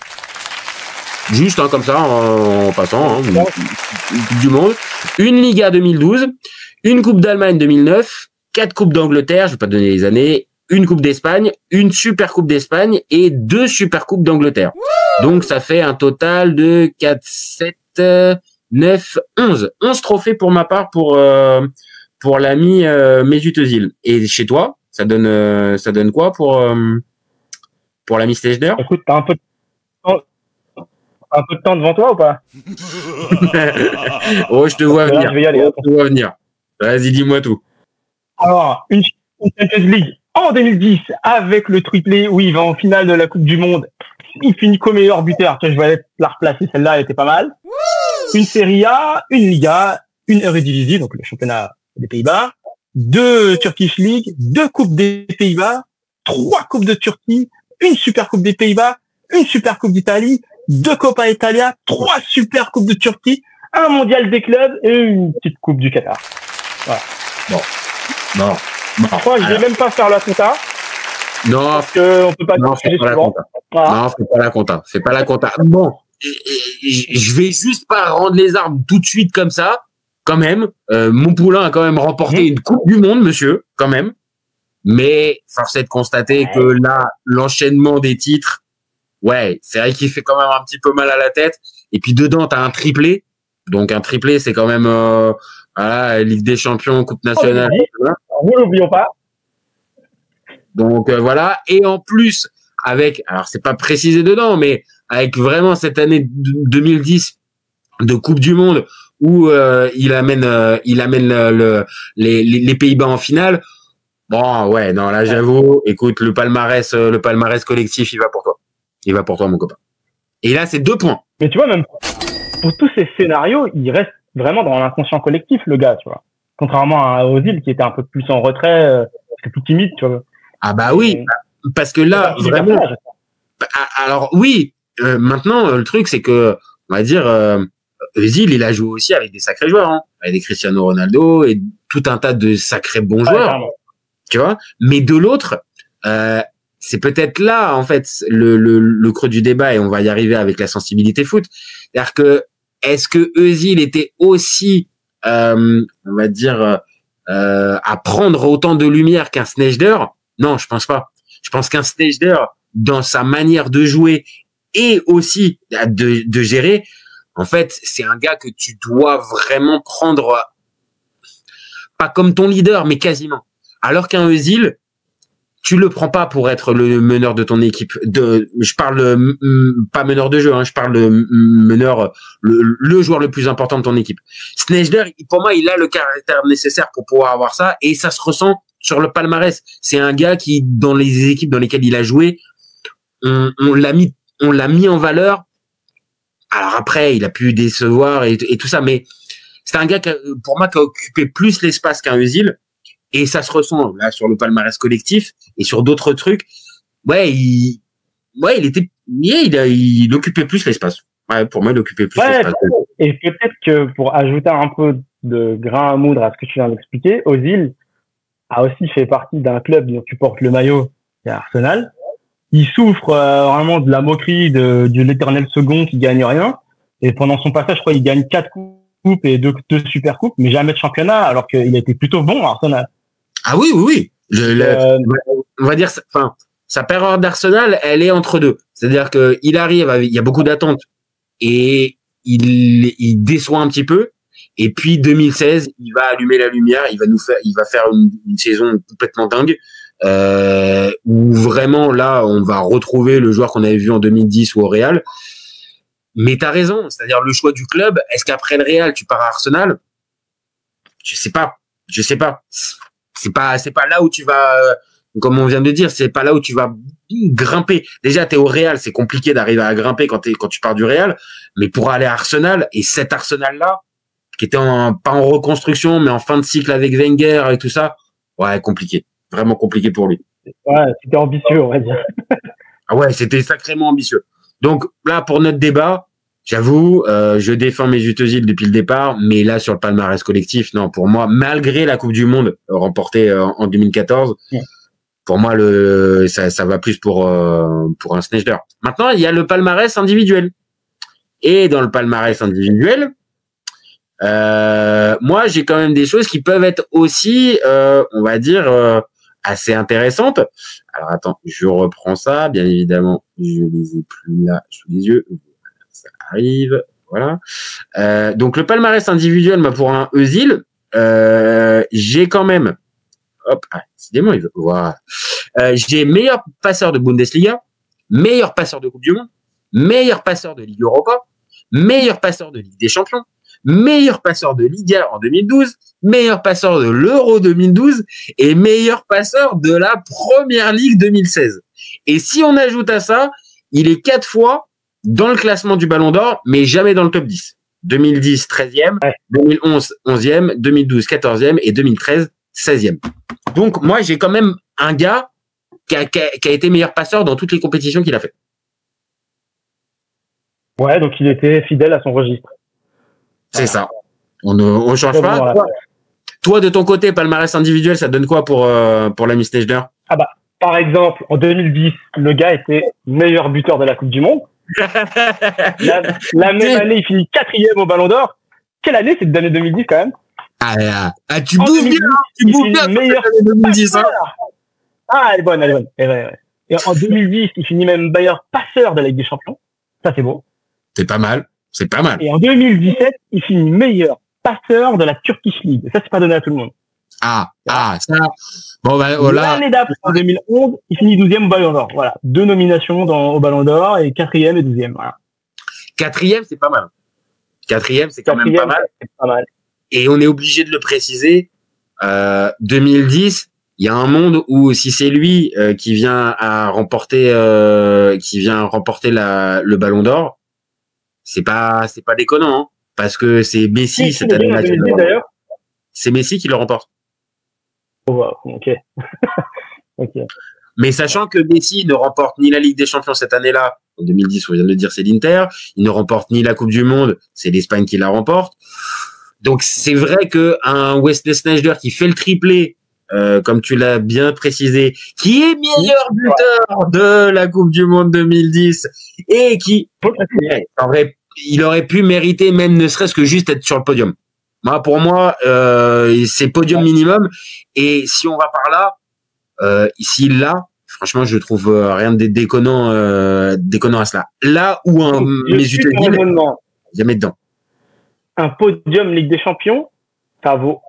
Juste comme ça en passant, une Coupe du Monde, une Liga 2012, une Coupe d'Allemagne 2009. 4 Coupes d'Angleterre, je vais pas donner les années, une Coupe d'Espagne, une Super Coupe d'Espagne et 2 Super Coupes d'Angleterre. Donc ça fait un total de 4, 7, 9, 11. 11 trophées pour ma part pour l'ami Mesut Özil. Et chez toi, ça donne quoi pour l'ami Stejder? Écoute, t'as un peu de temps devant toi ou pas? Oh, je te vois venir. Là, je vais y aller. Je te vois venir. Vas-y, dis-moi tout. Alors, une Champions League en 2010 avec le triplé où il va en finale de la Coupe du Monde. Il finit comme meilleur buteur. Tiens, je vais la replacer. Celle-là, elle était pas mal. Une Serie A, une Liga, une Eredivisie, donc le championnat des Pays-Bas, 2 Turkish League, 2 Coupes des Pays-Bas, 3 Coupes de Turquie, une Super Coupe des Pays-Bas, une Super Coupe d'Italie, 2 Coppa Italia, 3 Super Coupes de Turquie, un Mondial des clubs et une petite Coupe du Qatar. Voilà. Bon. Je crois que je vais même pas faire la compta. Non, parce que on peut pas. Non, fais pas la compta. Voilà. Non, fais pas la compta. Bon, je vais juste pas rendre les armes tout de suite comme ça. Quand même, mon poulain a quand même remporté une Coupe du Monde, monsieur, quand même. Mais force est de constater que là, l'enchaînement des titres, ouais, c'est vrai qu'il fait quand même un petit peu mal à la tête. Et puis dedans, t'as un triplé. Donc un triplé, c'est quand même voilà, Ligue des Champions, Coupe nationale. Ne l'oublions pas. Donc voilà. Et en plus, alors c'est pas précisé dedans, mais avec vraiment cette année 2010 de Coupe du Monde où il amène les Pays-Bas en finale. Bon, ouais, non, là j'avoue, écoute, le palmarès collectif, il va pour toi. Il va pour toi, mon copain. Et là, c'est 2 points. Mais tu vois, même pour tous ces scénarios, il reste vraiment dans l'inconscient collectif, le gars, tu vois. Contrairement à Özil, qui était un peu plus en retrait, plus timide, tu vois. Ah bah oui, parce que là, vraiment... Alors oui, maintenant, le truc, c'est que, on va dire, Özil, il a joué aussi avec des sacrés joueurs, hein, avec des Cristiano Ronaldo et tout un tas de sacrés bons joueurs, tu vois. Mais de l'autre, c'est peut-être là, en fait, le creux du débat, et on va y arriver avec la sensibilité foot. C'est-à-dire que, est-ce que Özil était aussi, on va dire, à prendre autant de lumière qu'un Sneijder? Non, je pense pas. Je pense qu'un Sneijder, dans sa manière de jouer et aussi de gérer, en fait, c'est un gars que tu dois vraiment prendre, pas comme ton leader, mais quasiment. Alors qu'un Özil, tu le prends pas pour être le meneur de ton équipe. Je parle pas meneur de jeu, hein, je parle de meneur, le joueur le plus important de ton équipe. Sneijder, pour moi, il a le caractère nécessaire pour pouvoir avoir ça, et ça se ressent sur le palmarès. C'est un gars qui, dans les équipes dans lesquelles il a joué, on l'a mis en valeur. Alors après, il a pu décevoir et tout ça, mais c'est un gars pour moi qui a occupé plus l'espace qu'un Özil. Et ça se ressent là sur le palmarès collectif et sur d'autres trucs. Ouais, il occupait plus l'espace. Ouais, pour moi, il occupait plus l'espace. Et peut-être que pour ajouter un peu de grain à moudre à ce que tu viens d'expliquer, Özil a aussi fait partie d'un club dont tu portes le maillot, c'est Arsenal. Il souffre vraiment de la moquerie de l'éternel second qui gagne rien. Et pendant son passage, je crois, il gagne 4 coupes et 2 super coupes, mais jamais de championnat, alors qu'il a été plutôt bon à Arsenal. Ah oui. On va dire, enfin, sa période d'Arsenal, elle est entre deux. C'est-à-dire que il arrive, il y a beaucoup d'attentes et il déçoit un petit peu. Et puis 2016, il va allumer la lumière, il va faire une saison complètement dingue, où vraiment là, on va retrouver le joueur qu'on avait vu en 2010 ou au Real. Mais t'as raison, c'est-à-dire le choix du club. Est-ce qu'après le Real, tu pars à Arsenal? Je sais pas. C'est pas là où tu vas, comme on vient de dire, c'est pas là où tu vas grimper. Déjà, t'es au Real, c'est compliqué d'arriver à grimper quand tu pars du Real. Mais pour aller à Arsenal, et cet Arsenal-là, qui était pas en reconstruction, mais en fin de cycle avec Wenger et tout ça, ouais, compliqué. Vraiment compliqué pour lui. Ouais, c'était ambitieux, on va dire. Ah ouais, c'était sacrément ambitieux. Donc là, pour notre débat, j'avoue, je défends Mesut Özil depuis le départ, mais là, sur le palmarès collectif, non, pour moi, malgré la Coupe du Monde remportée en 2014, pour moi, ça va plus pour un Sneijder. Maintenant, il y a le palmarès individuel. Et dans le palmarès individuel, moi, j'ai quand même des choses qui peuvent être aussi, on va dire, assez intéressantes. Alors, attends, je reprends ça. Bien évidemment, je les ai plus là sous les yeux. Ça arrive. Voilà. Donc, le palmarès individuel, pour un Özil, j'ai quand même, hop, décidément, il veut, voilà. J'ai meilleur passeur de Bundesliga, meilleur passeur de Coupe du Monde, meilleur passeur de Ligue Europa, meilleur passeur de Ligue des Champions, meilleur passeur de Liga en 2012, meilleur passeur de l'Euro 2012 et meilleur passeur de la Première Ligue 2016. Et si on ajoute à ça, il est 4 fois dans le classement du Ballon d'Or, mais jamais dans le top 10. 2010, 13e, 2011, 11e, 2012, 14e et 2013, 16e. Donc, moi, j'ai quand même un gars qui a été meilleur passeur dans toutes les compétitions qu'il a fait. Ouais, donc il était fidèle à son registre. C'est ça. On change pas. Toi, de ton côté, palmarès individuel, ça donne quoi pour l'ami Sneijder? Ah bah, par exemple, en 2010, le gars était meilleur buteur de la Coupe du Monde. la même année, il finit 4e au Ballon d'Or. Quelle année, c'est l'année 2010 quand même? Tu bouffes bien, tu bouffes bien. Meilleur 2010. Ah, elle est bonne, elle est bonne. Et en 2010, il finit même meilleur passeur de la Ligue des Champions. Ça, c'est beau. C'est pas mal. C'est pas mal. Et en 2017, il finit meilleur passeur de la Turkish League. Ça, c'est pas donné à tout le monde. Ça. Bon, voilà. L'année d'après, en 2011, il finit 12e au Ballon d'Or. Voilà. 2 nominations au Ballon d'Or et 4e et 12e. Voilà. 4e, c'est pas mal. 4e, c'est quand même pas mal. C'est pas mal. Et on est obligé de le préciser. 2010, il y a un monde où si c'est lui qui vient remporter le Ballon d'Or, c'est pas déconnant, hein, parce que c'est Messi cette année-là. C'est Messi qui le remporte. Oh, wow, ok. Mais sachant que Messi ne remporte ni la Ligue des Champions cette année-là, en 2010, on vient de le dire, c'est l'Inter, il ne remporte ni la Coupe du Monde, c'est l'Espagne qui la remporte. Donc c'est vrai que un Wesley Sneijder qui fait le triplé, comme tu l'as bien précisé, qui est meilleur buteur de la Coupe du Monde 2010 et qui, en vrai, il aurait pu mériter même ne serait-ce que juste être sur le podium. Pour moi, c'est podium minimum. Et si on va par là, s'il l'a, franchement, je trouve rien de déconnant à cela. Là où un Mesut Özil, jamais dedans. Un podium Ligue des Champions, ça vaut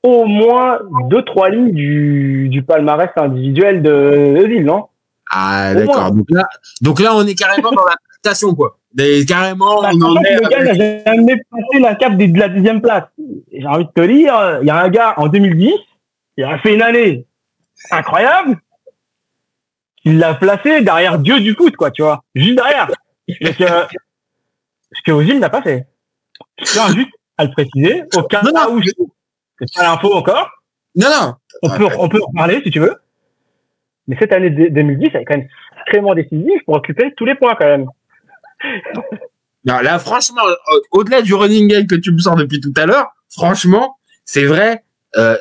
au moins 2-3 lignes du palmarès individuel de Özil, non? Ah, d'accord. Donc là, on est carrément dans la prestation, quoi. Carrément, on en est. Le gars n'a jamais passé la cape de la 10e place. J'ai envie de te dire, il y a un gars en 2010, il a fait une année incroyable, il l'a placé derrière Dieu du foot, quoi, tu vois. Juste derrière. Ce que Özil n'a pas fait. Je tiens juste à le préciser, au cas où c'est pas l'info encore. Non. On peut en parler si tu veux. Mais cette année 2010, elle est quand même extrêmement décisive pour occuper tous les points quand même. Non, là, franchement, au-delà du running game que tu me sors depuis tout à l'heure, franchement, c'est vrai,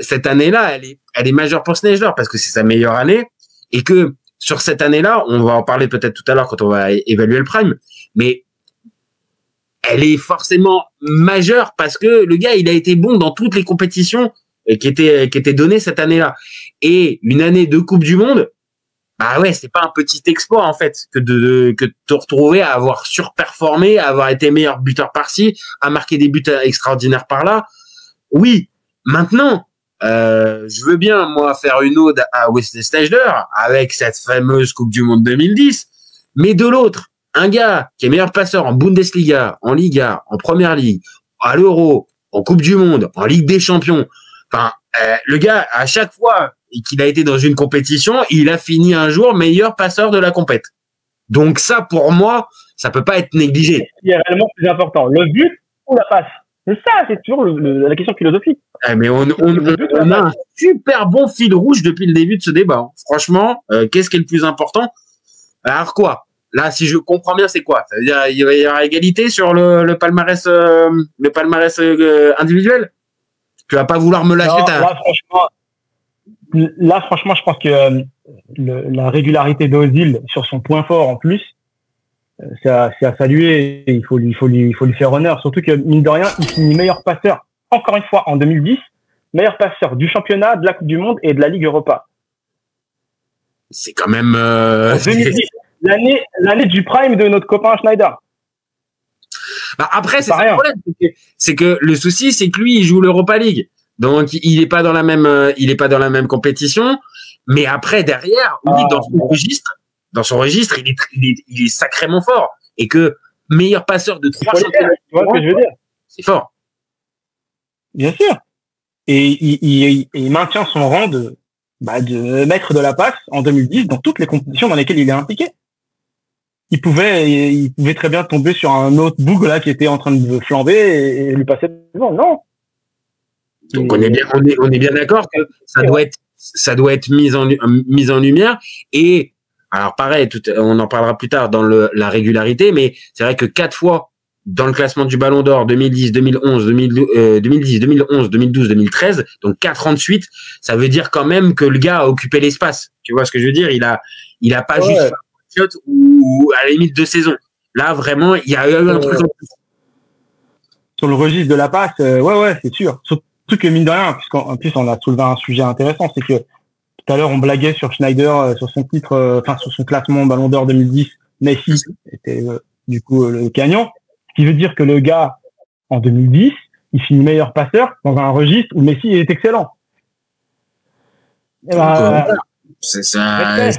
cette année-là, elle est majeure pour Sneijder parce que c'est sa meilleure année et que sur cette année-là, on va en parler peut-être tout à l'heure quand on va évaluer le prime, mais elle est forcément majeure parce que le gars, il a été bon dans toutes les compétitions qui étaient données cette année-là. Et une année de Coupe du Monde, Bah ouais, c'est pas un petit exploit en fait que de te retrouver à avoir surperformé, à avoir été meilleur buteur par-ci, à marquer des buts extraordinaires par là. Oui, maintenant, je veux bien moi faire une ode à Wesley Sneijder avec cette fameuse Coupe du Monde 2010, mais de l'autre, un gars qui est meilleur passeur en Bundesliga, en Liga, en Première Ligue, à l'Euro, en Coupe du Monde, en Ligue des Champions. Enfin, le gars, à chaque fois qu'il a été dans une compétition, il a fini un jour meilleur passeur de la compète. Donc ça, pour moi, ça peut pas être négligé. Ce qui est réellement plus important, le but ou la passe? C'est ça, c'est toujours la question philosophique. Mais on a un super bon fil rouge depuis le début de ce débat. Hein. Franchement, qu'est-ce qui est le plus important? Alors quoi? Là, si je comprends bien, c'est quoi? Ça veut dire il va y avoir égalité sur le palmarès, individuel? Tu vas pas vouloir me lâcher Là, franchement, je pense que la régularité d'Ozil sur son point fort en plus, c'est à saluer. Et il faut lui faire honneur. Surtout que mine de rien, il finit meilleur passeur encore une fois en 2010, meilleur passeur du championnat, de la Coupe du Monde et de la Ligue Europa. C'est quand même 2010, l'année du prime de notre copain Schneider. Bah après, c'est ça le problème. C'est que le souci, c'est que lui, il joue l'Europa League. Donc, il est pas dans la même compétition. Mais après, derrière, oui, dans son registre, il est sacrément fort. Et que meilleur passeur de 3 championnats. Tu vois ce que je veux dire? C'est fort. Bien sûr. Et il maintient son rang de maître de la passe en 2010 dans toutes les compétitions dans lesquelles il est impliqué. Il pouvait très bien tomber sur un autre boug là qui était en train de flamber et lui passer devant. Non. Donc on est bien d'accord que ça doit être mis en lumière. Et alors pareil, on en parlera plus tard dans la régularité, mais c'est vrai que 4 fois dans le classement du Ballon d'Or 2010, 2011, 2012, 2013, donc 4 ans de suite, ça veut dire quand même que le gars a occupé l'espace. Tu vois ce que je veux dire? Il a pas juste fait un shot ou à la limite 2 saisons. Là vraiment, il y a eu un truc en plus. Sur le registre de la passe, c'est sûr. Surtout que mine de rien, puisqu'en plus on a soulevé un sujet intéressant, c'est que tout à l'heure on blaguait sur Schneider, sur son titre, sur son classement Ballon d'Or 2010, Messi était du coup le gagnant. Ce qui veut dire que le gars, en 2010, il finit meilleur passeur dans un registre où Messi est excellent. C'est ça.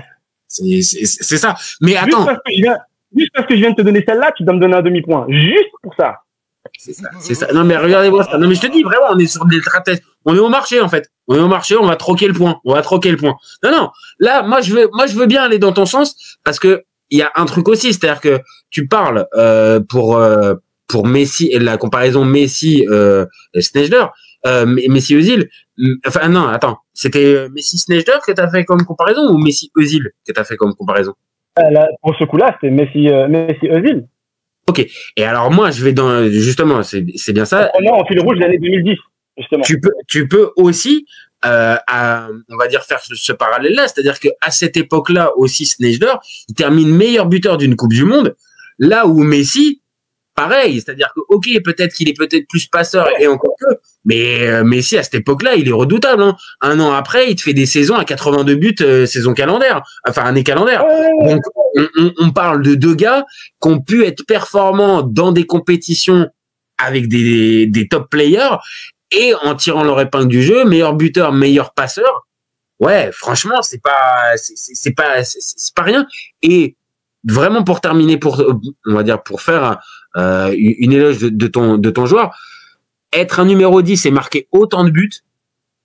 C'est ça. Mais attends. Juste parce que je viens de te donner celle-là, tu dois me donner un demi-point. Juste pour ça. C'est ça. Non, mais regardez-moi ça. Non, mais je te dis, vraiment, on est sur des stratèges. On est au marché, en fait. On est au marché, on va troquer le point. Non. Là, moi, je veux bien aller dans ton sens parce que il y a un truc aussi, c'est-à-dire que tu parles, pour Messi et la comparaison Messi-Sneijder, Messi-Özil. Enfin, non, attends. C'était Messi-Sneijder que t'as fait comme comparaison ou Messi-Özil que t'as fait comme comparaison? Là, pour ce coup-là, c'est Messi-Özil. Ok. Et alors moi, je vais justement, c'est bien ça. En fil rouge l'année 2010, justement. Tu peux aussi, on va dire faire ce parallèle-là, c'est-à-dire que à cette époque-là aussi, Sneijder, il termine meilleur buteur d'une Coupe du Monde, là où Messi, pareil, c'est-à-dire que ok, peut-être qu'il est peut-être plus passeur et encore que, mais Messi à cette époque-là, il est redoutable. Hein. Un an après, il te fait des saisons à 82 buts, saison calendaire, enfin année calendaire. Donc on parle de 2 gars qui ont pu être performants dans des compétitions avec des top players et en tirant leur épingle du jeu, meilleur buteur, meilleur passeur. Ouais, franchement, c'est pas rien. Et vraiment pour terminer, on va dire pour faire une éloge de ton joueur, être un numéro 10 et marquer autant de buts,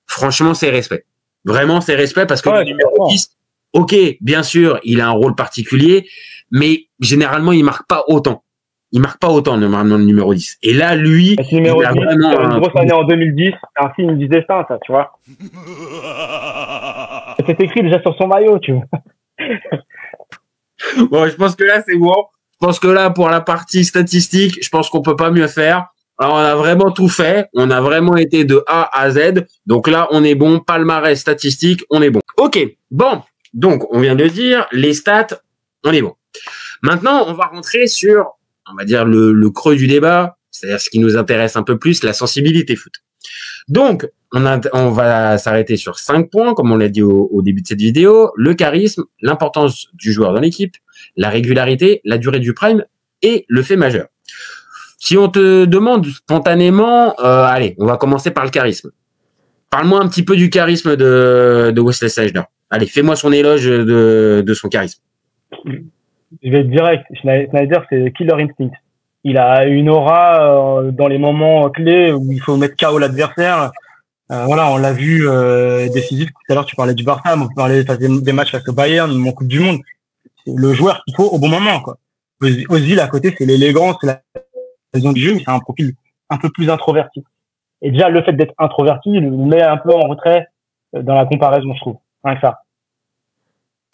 franchement, c'est respect. Vraiment, c'est respect parce que le numéro 10, ok, bien sûr, il a un rôle particulier, mais généralement, il marque pas autant. Normalement, le numéro 10. Et là, lui, le numéro 10, vraiment une grosse année en 2010, c'est un signe du destin, ça, tu vois. C'est écrit déjà sur son maillot, tu vois. Bon, je pense que là, c'est bon. Je pense que là, pour la partie statistique, je pense qu'on peut pas mieux faire. Alors, on a vraiment tout fait. On a vraiment été de A à Z. Donc là, on est bon. Palmarès statistique, on est bon. Ok. Bon. Donc, on vient de dire, les stats, on est bon. Maintenant, on va rentrer sur, on va dire, le creux du débat. C'est-à-dire ce qui nous intéresse un peu plus, la sensibilité foot. Donc, on va s'arrêter sur 5 points, comme on l'a dit au début de cette vidéo. Le charisme, l'importance du joueur dans l'équipe, la régularité, la durée du prime et le fait majeur. Si on te demande spontanément, allez, on va commencer par le charisme. Parle-moi un petit peu du charisme de Wesley Sneijder. Allez, fais-moi son éloge de son charisme. Je vais être direct. Sneijder, c'est killer instinct. Il a une aura dans les moments clés où il faut mettre KO l'adversaire. Voilà, on l'a vu décisif. Tout à l'heure, tu parlais du Barça, on parlait des matchs face au Bayern, mon Coupe du Monde. C'est le joueur qu'il faut au bon moment, quoi. Ozil, à côté, c'est l'élégance, c'est la vision du jeu, mais c'est un profil un peu plus introverti. Et déjà, le fait d'être introverti le met un peu en retrait dans la comparaison, je trouve. Rien que ça.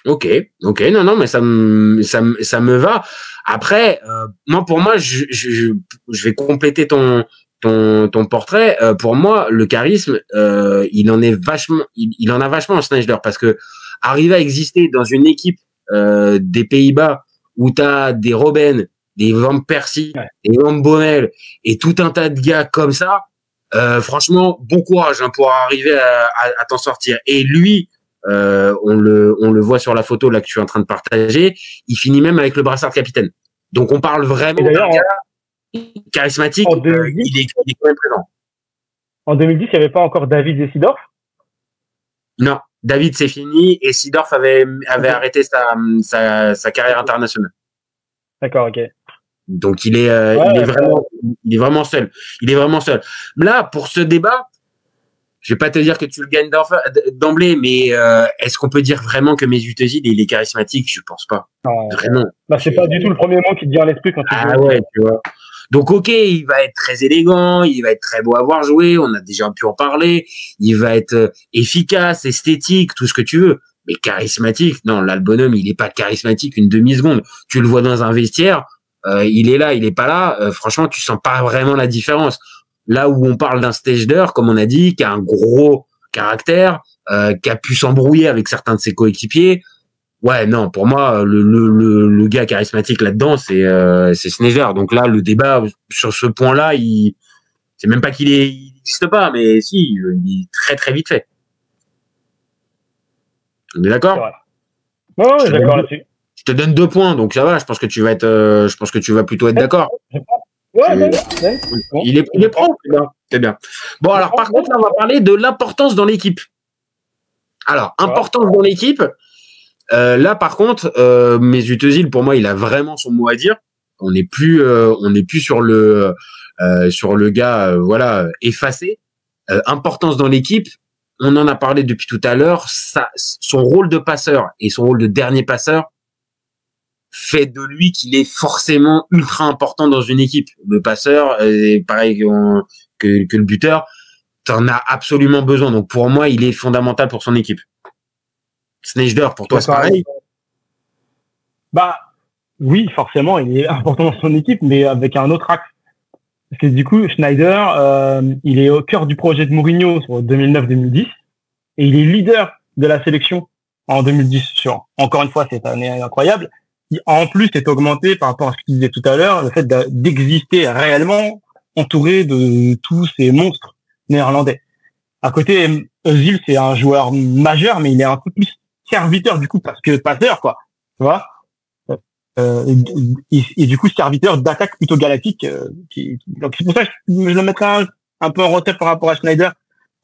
Ok, non, mais ça me va. Après, pour moi, je vais compléter ton portrait. Pour moi, le charisme, il en a vachement Sneijder, parce que arriver à exister dans une équipe des Pays-Bas où t'as des Robben, des Van Persie, des Van Bommel et tout un tas de gars comme ça, franchement, bon courage pour arriver à t'en sortir. Et lui, on le voit sur la photo là que je suis en train de partager, il finit même avec le brassard de capitaine. Donc on parle vraiment d'un gars charismatique, il est quand même présent. En 2010, il n'y avait pas encore David et Seedorf? Non, David c'est fini et Seedorf avait arrêté sa carrière internationale. D'accord, ok. Donc il est vraiment seul. Il est vraiment seul. Là, pour ce débat, je vais pas te dire que tu le gagnes d'emblée, mais est-ce qu'on peut dire vraiment que Mesut Özil il est charismatique? Je pense pas. Non, vraiment. Bah, c'est pas du tout le premier mot qui te vient à l'esprit quand tu dis. Ouais, tu vois. Donc ok, il va être très élégant, il va être très beau à voir jouer, on a déjà pu en parler, il va être efficace, esthétique, tout ce que tu veux, mais charismatique, non, là le bonhomme il est pas charismatique une demi-seconde. Tu le vois dans un vestiaire, il est là, il est pas là, franchement tu sens pas vraiment la différence. Là où on parle d'un Sneijder, comme on a dit, qui a un gros caractère, qui a pu s'embrouiller avec certains de ses coéquipiers. Ouais, non, pour moi, le gars charismatique là-dedans, c'est Sneijder. Donc là, le débat sur ce point-là, c'est même pas qu'il n'existe pas, mais si, il est très très vite fait. On est d'accord? Ouais, d'accord là-dessus. Je te donne 2 points, donc ça va. Je pense que tu vas plutôt être d'accord. Ouais, il est propre, c'est bien. Bon, alors par contre, là, on va parler de l'importance dans l'équipe. Alors, importance dans l'équipe. Là, par contre, Mesut Özil, pour moi, il a vraiment son mot à dire. On n'est plus sur le gars, effacé. Importance dans l'équipe. On en a parlé depuis tout à l'heure. Son rôle de passeur et son rôle de dernier passeur fait de lui qu'il est forcément ultra important dans une équipe. Le passeur, pareil que le buteur, t'en as absolument besoin. Donc pour moi, il est fondamental pour son équipe. Sneijder, pour toi, c'est pareil? Bah oui, forcément, il est important dans son équipe, mais avec un autre axe. Parce que du coup, Sneijder, il est au cœur du projet de Mourinho sur 2009-2010, et il est leader de la sélection en 2010. Encore une fois, cette année incroyable. En plus, c'est augmenté par rapport à ce qu'il disait tout à l'heure, le fait d'exister réellement entouré de tous ces monstres néerlandais. À côté, Özil, c'est un joueur majeur, mais il est un peu plus serviteur du coup parce que passeur, quoi. Tu vois. Et du coup, serviteur d'attaque plutôt galactique. Donc c'est pour ça que je le mettrais un peu en retrait par rapport à Sneijder.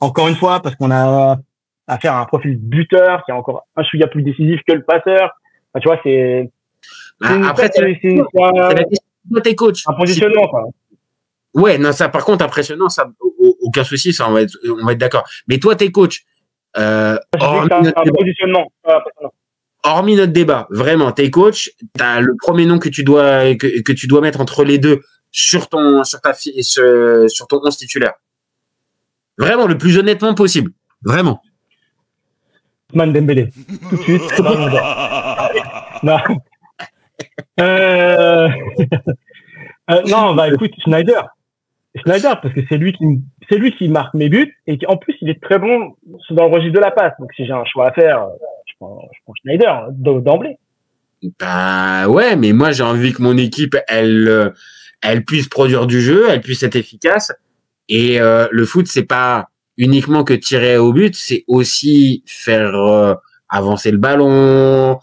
Encore une fois, parce qu'on a affaire à un profil buteur qui est encore un chouïa plus décisif que le passeur. Enfin, tu vois, c'est après, c'est tes coachs. Un positionnement, quoi. Ouais, non, ça, par contre, impressionnant, ça, aucun souci, ça, on va être d'accord. Mais toi, tes coachs, hormis notre débat, vraiment, tes coachs, t'as le premier nom que tu dois mettre entre les deux sur ton 11 titulaire. Vraiment, le plus honnêtement possible. Vraiment. Man Dembélé. Tout de suite. Non. Non, bah écoute, Sneijder, parce que c'est lui qui marque mes buts et qui en plus il est très bon dans le registre de la passe. Donc si j'ai un choix à faire, je prends Sneijder d'emblée. Bah ouais, mais moi j'ai envie que mon équipe elle puisse produire du jeu, elle puisse être efficace. Et le foot, c'est pas uniquement que tirer au but, c'est aussi faire avancer le ballon,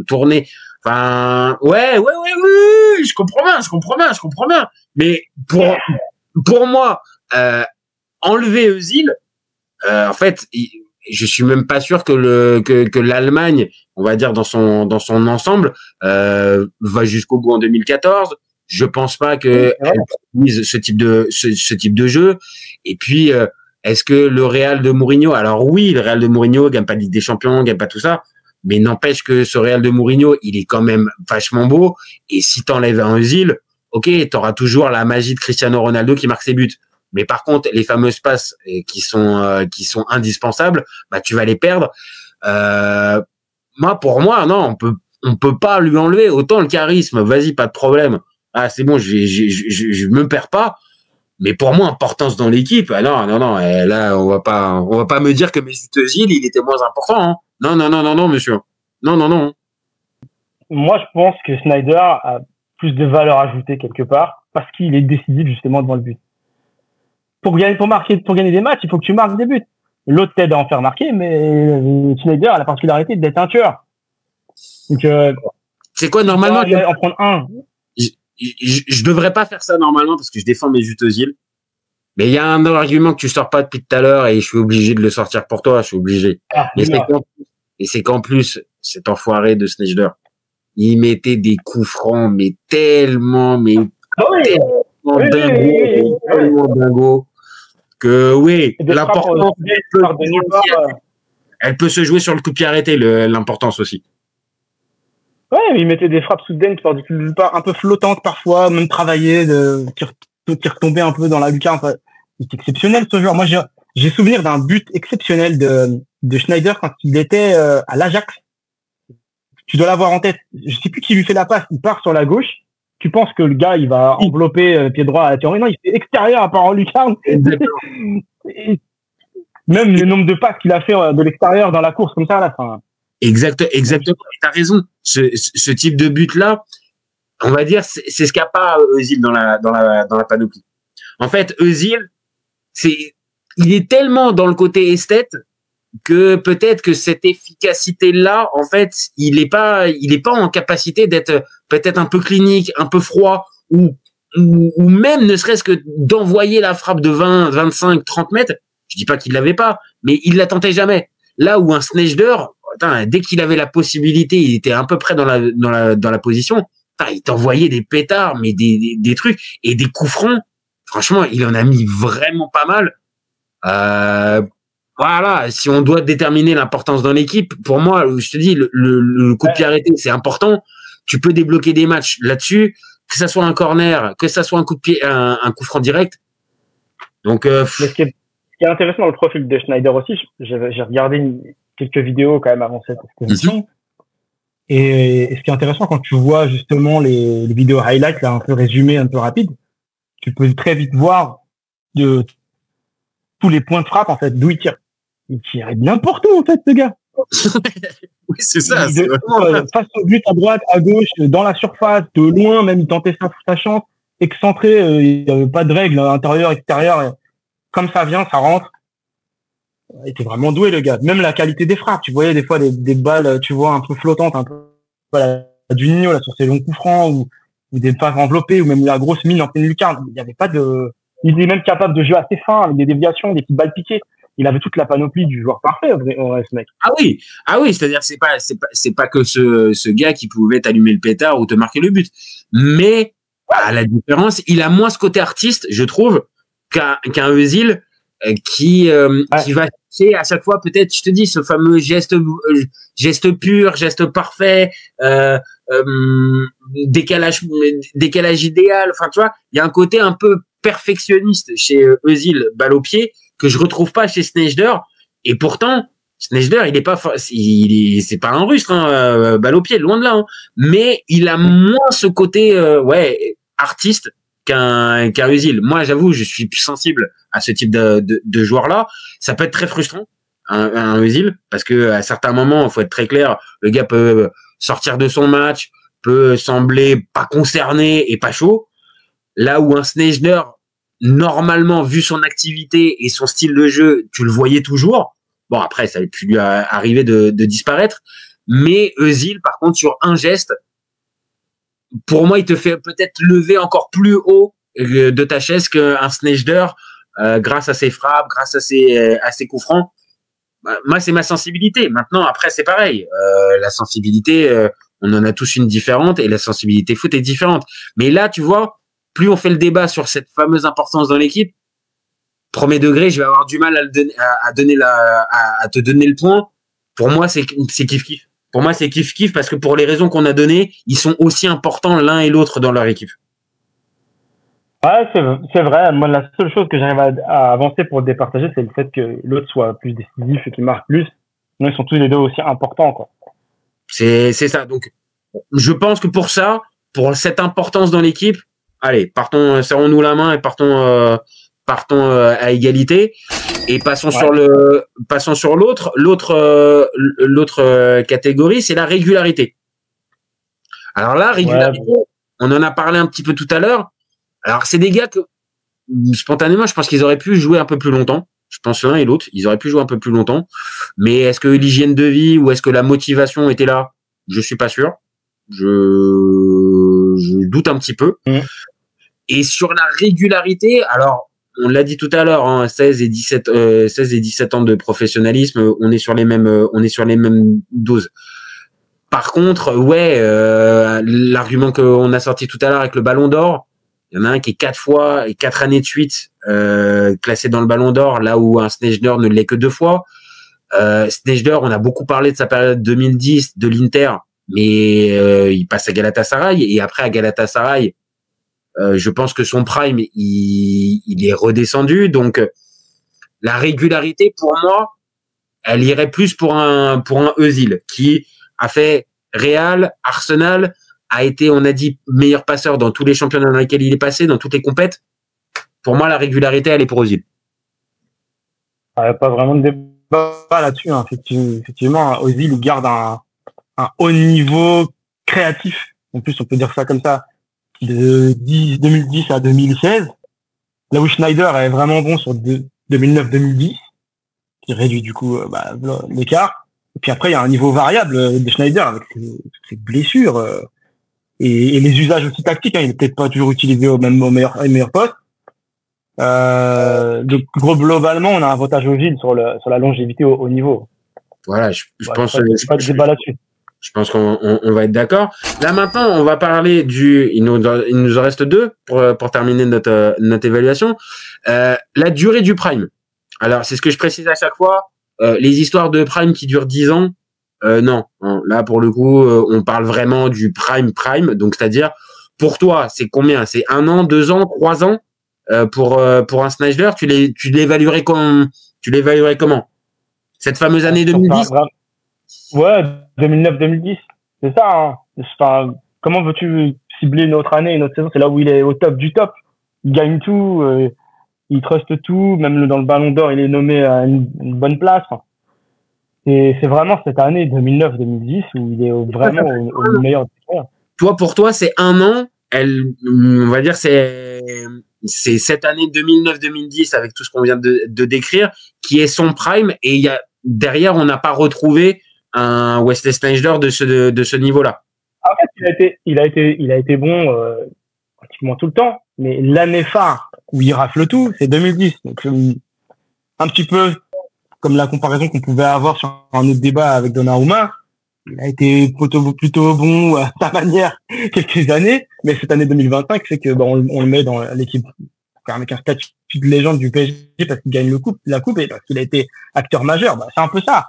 tourner. Enfin, ouais, je comprends bien. Mais pour moi, enlever Özil, en fait, je suis même pas sûr que l'Allemagne, on va dire dans son ensemble, va jusqu'au bout en 2014. Je pense pas que elle produise ce type de jeu. Et puis, est-ce que le Real de Mourinho, alors oui, le Real de Mourinho gagne pas de Ligue des Champions, gagne pas tout ça, mais n'empêche que ce Real de Mourinho, il est quand même vachement beau. Et si t'enlèves un Özil, ok, t'auras toujours la magie de Cristiano Ronaldo qui marque ses buts. Mais par contre, les fameuses passes qui sont indispensables, bah tu vas les perdre. Pour moi, non, on peut pas lui enlever autant le charisme. Vas-y, pas de problème. Ah, c'est bon, je me perds pas. Mais pour moi, importance dans l'équipe, ah non. Là, on va pas me dire que Mesut Özil, il était moins important. Hein. Non, monsieur. Non. Moi, je pense que Sneijder a plus de valeur ajoutée quelque part parce qu'il est décisif justement devant le but. Pour gagner des matchs, il faut que tu marques des buts. L'autre t'aide à en faire marquer, mais Sneijder a la particularité d'être un tueur. Donc, c'est quoi normalement en prendre un. Je devrais pas faire ça normalement parce que je défends Mesut Özil. Mais il y a un argument que tu sors pas depuis tout à l'heure et je suis obligé de le sortir pour toi. Je suis obligé. Et c'est qu'en plus, cet enfoiré de Sneijder, il mettait des coups francs, mais tellement dingo que oui, l'importance elle peut se jouer sur le coup de pied arrêté, l'importance aussi. Ouais, il mettait des frappes soudaines par du part un peu flottantes parfois, même travaillées, qui retombaient un peu dans la lucarne. Enfin, c'est exceptionnel ce joueur. Moi, j'ai souvenir d'un but exceptionnel de Sneijder quand il était à l'Ajax. Tu dois l'avoir en tête. Je sais plus qui lui fait la passe. Il part sur la gauche. Tu penses que le gars, il va envelopper pied droit à la théorie. Non, il fait extérieur à part en lucarne. Même le nombre de passes qu'il a fait de l'extérieur dans la course comme ça, là, enfin. Exactement. T'as raison. Ce type de but-là, on va dire, c'est ce qu'a pas Özil dans la panoplie. En fait, Özil, il est tellement dans le côté esthète que peut-être que cette efficacité-là, en fait, il est pas en capacité d'être peut-être un peu clinique, un peu froid, ou même ne serait-ce que d'envoyer la frappe de 20, 25, 30 mètres. Je dis pas qu'il l'avait pas, mais il la tentait jamais. Là où un Sneijder, dès qu'il avait la possibilité, il était à peu près dans la position, il t'envoyait des pétards, mais des trucs, et des coups francs. Franchement, il en a mis vraiment pas mal. Voilà, si on doit déterminer l'importance dans l'équipe, pour moi, je te dis, le coup de pied arrêté, c'est important. Tu peux débloquer des matchs là-dessus, que ça soit un corner, que ça soit un coup de pied, un coup franc direct. Donc, ce qui est intéressant dans le profil de Sneijder aussi, j'ai regardé quelques vidéos quand même avant cette exposition. Et ce qui est intéressant quand tu vois justement les vidéos highlights, là, un peu résumées, un peu rapides, tu peux très vite voir de tous les points de frappe, en fait, d'où il tire. Il tirait de n'importe où, en fait, ce gars. Oui, c'est ça. Face au but, à droite, à gauche, dans la surface, de loin, même, il tentait sa chance, excentré, il n'y avait pas de règle, intérieur, extérieur. Comme ça vient, ça rentre. Il était vraiment doué, le gars. Même la qualité des frappes. Tu voyais des fois des balles, tu vois, un peu flottantes, un peu, voilà, du Nino, là, sur ses longs coups francs, ou des passes enveloppées, ou même la grosse mine en pleine lucarne. Il n'y avait pas de, il est même capable de jouer assez fin, avec des déviations, des petites balles piquées. Il avait toute la panoplie du joueur parfait, ce mec. Ah oui, c'est-à-dire c'est pas que ce gars qui pouvait t'allumer le pétard ou te marquer le but. Mais, à la différence, il a moins ce côté artiste, je trouve, qu'un Özil, qui va chercher à chaque fois, peut-être, je te dis, ce fameux geste pur, geste parfait, décalage idéal. Enfin, tu vois, il y a un côté un peu perfectionniste chez Özil, balle au pied, que je retrouve pas chez Sneijder. Et pourtant, Sneijder, c'est pas un rustre, hein, balle au pied, loin de là. Hein. Mais il a moins ce côté, artiste qu'un Özil. Moi, j'avoue, je suis plus sensible à ce type de joueur-là. Ça peut être très frustrant, un Özil, parce que à certains moments, il faut être très clair, le gars peut sortir de son match, peut sembler pas concerné et pas chaud. Là où un Sneijder, normalement, vu son activité et son style de jeu, tu le voyais toujours. Bon, après, ça avait pu lui arriver de disparaître. Mais Özil, par contre, sur un geste, pour moi, il te fait peut-être lever encore plus haut de ta chaise qu'un Sneijder, grâce à ses frappes, grâce à ses coups francs. Moi, c'est ma sensibilité. Maintenant, après, c'est pareil. La sensibilité, on en a tous une différente et la sensibilité foot est différente. Mais là, tu vois, plus on fait le débat sur cette fameuse importance dans l'équipe, premier degré, je vais avoir du mal à te donner le point. Pour moi, c'est kiff-kiff. Pour moi, c'est kiff-kiff parce que pour les raisons qu'on a données, ils sont aussi importants l'un et l'autre dans leur équipe. Ouais, c'est vrai. Moi, la seule chose que j'arrive à avancer pour le départager, c'est le fait que l'autre soit plus décisif et qu'il marque plus. Sinon, ils sont tous les deux aussi importants, quoi. C'est ça. Donc, je pense que pour ça, pour cette importance dans l'équipe, allez, serrons-nous la main et partons à égalité et passons sur l'autre catégorie, c'est la régularité. Alors là, régularité, on en a parlé un petit peu tout à l'heure. Alors c'est des gars que spontanément, je pense qu'ils auraient pu jouer un peu plus longtemps. Je pense l'un et l'autre, ils auraient pu jouer un peu plus longtemps. Mais est-ce que l'hygiène de vie ou est-ce que la motivation était là? Je suis pas sûr. Je doute un petit peu. Et sur la régularité, alors on l'a dit tout à l'heure, hein, 16 et 17 ans de professionnalisme, on est sur les mêmes doses. Par contre, l'argument qu'on a sorti tout à l'heure avec le Ballon d'Or, il y en a un qui est 4 années de suite classé dans le Ballon d'Or, là où un Sneijder ne l'est que 2 fois. Sneijder, on a beaucoup parlé de sa période 2010 de l'Inter, mais il passe à Galatasaray et après à Galatasaray, je pense que son prime, il est redescendu. Donc, la régularité, pour moi, elle irait plus pour un Özil qui a fait Real, Arsenal, a été, on a dit, meilleur passeur dans tous les championnats dans lesquels il est passé, dans toutes les compètes. Pour moi, la régularité, elle est pour Özil. Pas vraiment de débat là-dessus. Hein. Effectivement, Özil, il garde un haut niveau créatif. En plus, on peut dire ça comme ça. De 2010 à 2016, là où Schneider est vraiment bon sur 2009-2010, qui réduit du coup l'écart. Et puis après, il y a un niveau variable de Schneider avec ses blessures et les usages aussi tactiques. Hein, il n'est peut-être pas toujours utilisé au meilleur poste. Donc globalement, on a un avantage au Gilles sur la longévité au niveau. Voilà, je pense. Pas de débat là-dessus. Je pense qu'on va être d'accord. Là maintenant, on va parler il nous en reste 2 pour terminer notre évaluation. La durée du prime. Alors, c'est ce que je précise à chaque fois. Les histoires de prime qui durent 10 ans, non. Là, pour le coup, on parle vraiment du prime. Donc, c'est-à-dire, pour toi, c'est combien? C'est 1 an, 2 ans, 3 ans pour un Sneijder. Tu l'évaluerais comment? Cette fameuse année 2010? Ouais, 2009-2010, c'est ça. Hein. Enfin, comment veux-tu cibler une autre année, une autre saison? C'est là où il est au top du top. Il gagne tout, il truste tout. Même dans le Ballon d'Or, il est nommé à une bonne place. Enfin, et c'est vraiment cette année 2009-2010 où il est vraiment au meilleur. Toi, pour toi, c'est 1 an. On va dire, c'est cette année 2009-2010 avec tout ce qu'on vient de décrire qui est son prime. Et derrière, on n'a pas retrouvé un Wesley Sneijder de ce niveau-là. En fait, il a été bon pratiquement tout le temps, mais l'année phare où il rafle tout, c'est 2010. Donc un petit peu comme la comparaison qu'on pouvait avoir sur un autre débat avec Donnarumma. Il a été plutôt bon à sa manière quelques années, mais cette année 2025, c'est que on le met dans l'équipe avec un statut de légende du PSG parce qu'il gagne la coupe et parce qu'il a été acteur majeur. C'est un peu ça.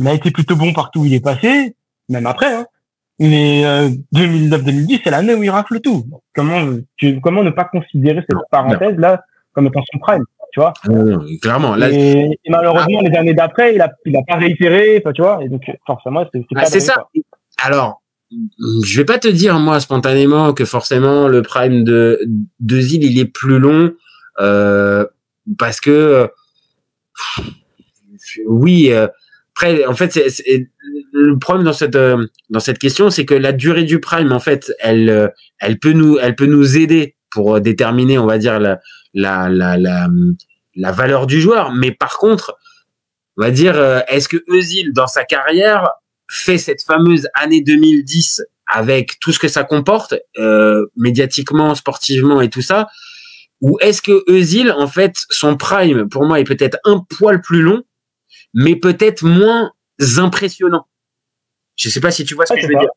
Il a été plutôt bon partout où il est passé, même après. Hein. Mais 2009-2010, c'est l'année où il rafle tout. Donc, comment ne pas considérer cette parenthèse-là comme étant son prime, tu vois? Clairement. Là, et malheureusement, les années d'après, il a pas réitéré, tu vois. Et donc, forcément, c'est ça. Quoi. Alors, je vais pas te dire, moi, spontanément, que forcément, le prime de Özil, il est plus long, parce que, oui, après, en fait, le problème dans cette question, c'est que la durée du prime, en fait, elle peut nous aider pour déterminer, on va dire, la valeur du joueur. Mais par contre, on va dire, est-ce que Özil, dans sa carrière, fait cette fameuse année 2010 avec tout ce que ça comporte, médiatiquement, sportivement et tout ça, ou est-ce que Özil, en fait, son prime, pour moi, est peut-être un poil plus long, mais peut-être moins impressionnant. Je sais pas si tu vois ce que je veux dire.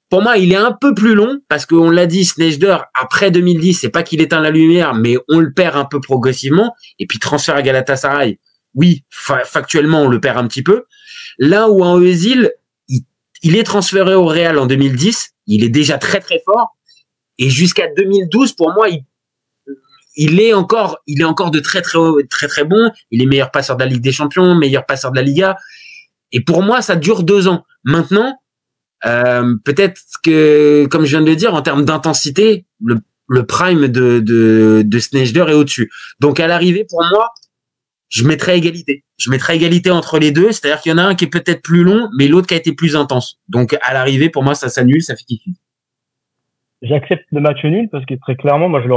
Pour moi, il est un peu plus long parce qu'on l'a dit, Sneijder, après 2010, c'est pas qu'il éteint la lumière, mais on le perd un peu progressivement. Et puis, transfert à Galatasaray, oui, factuellement, on le perd un petit peu. Là où en Özil, il est transféré au Real en 2010, il est déjà très, très fort. Et jusqu'à 2012, pour moi, il est encore de très, très, très, très bon. Il est meilleur passeur de la Ligue des Champions, meilleur passeur de la Liga. Et pour moi, ça dure 2 ans. Maintenant, peut-être que, comme je viens de le dire, en termes d'intensité, le prime de Sneijder est au-dessus. Donc, à l'arrivée, pour moi, je mettrais égalité. Je mettrais égalité entre les deux. C'est-à-dire qu'il y en a un qui est peut-être plus long, mais l'autre qui a été plus intense. Donc, à l'arrivée, pour moi, ça s'annule, ça fait kiff. J'accepte le match nul parce que très clairement, moi, je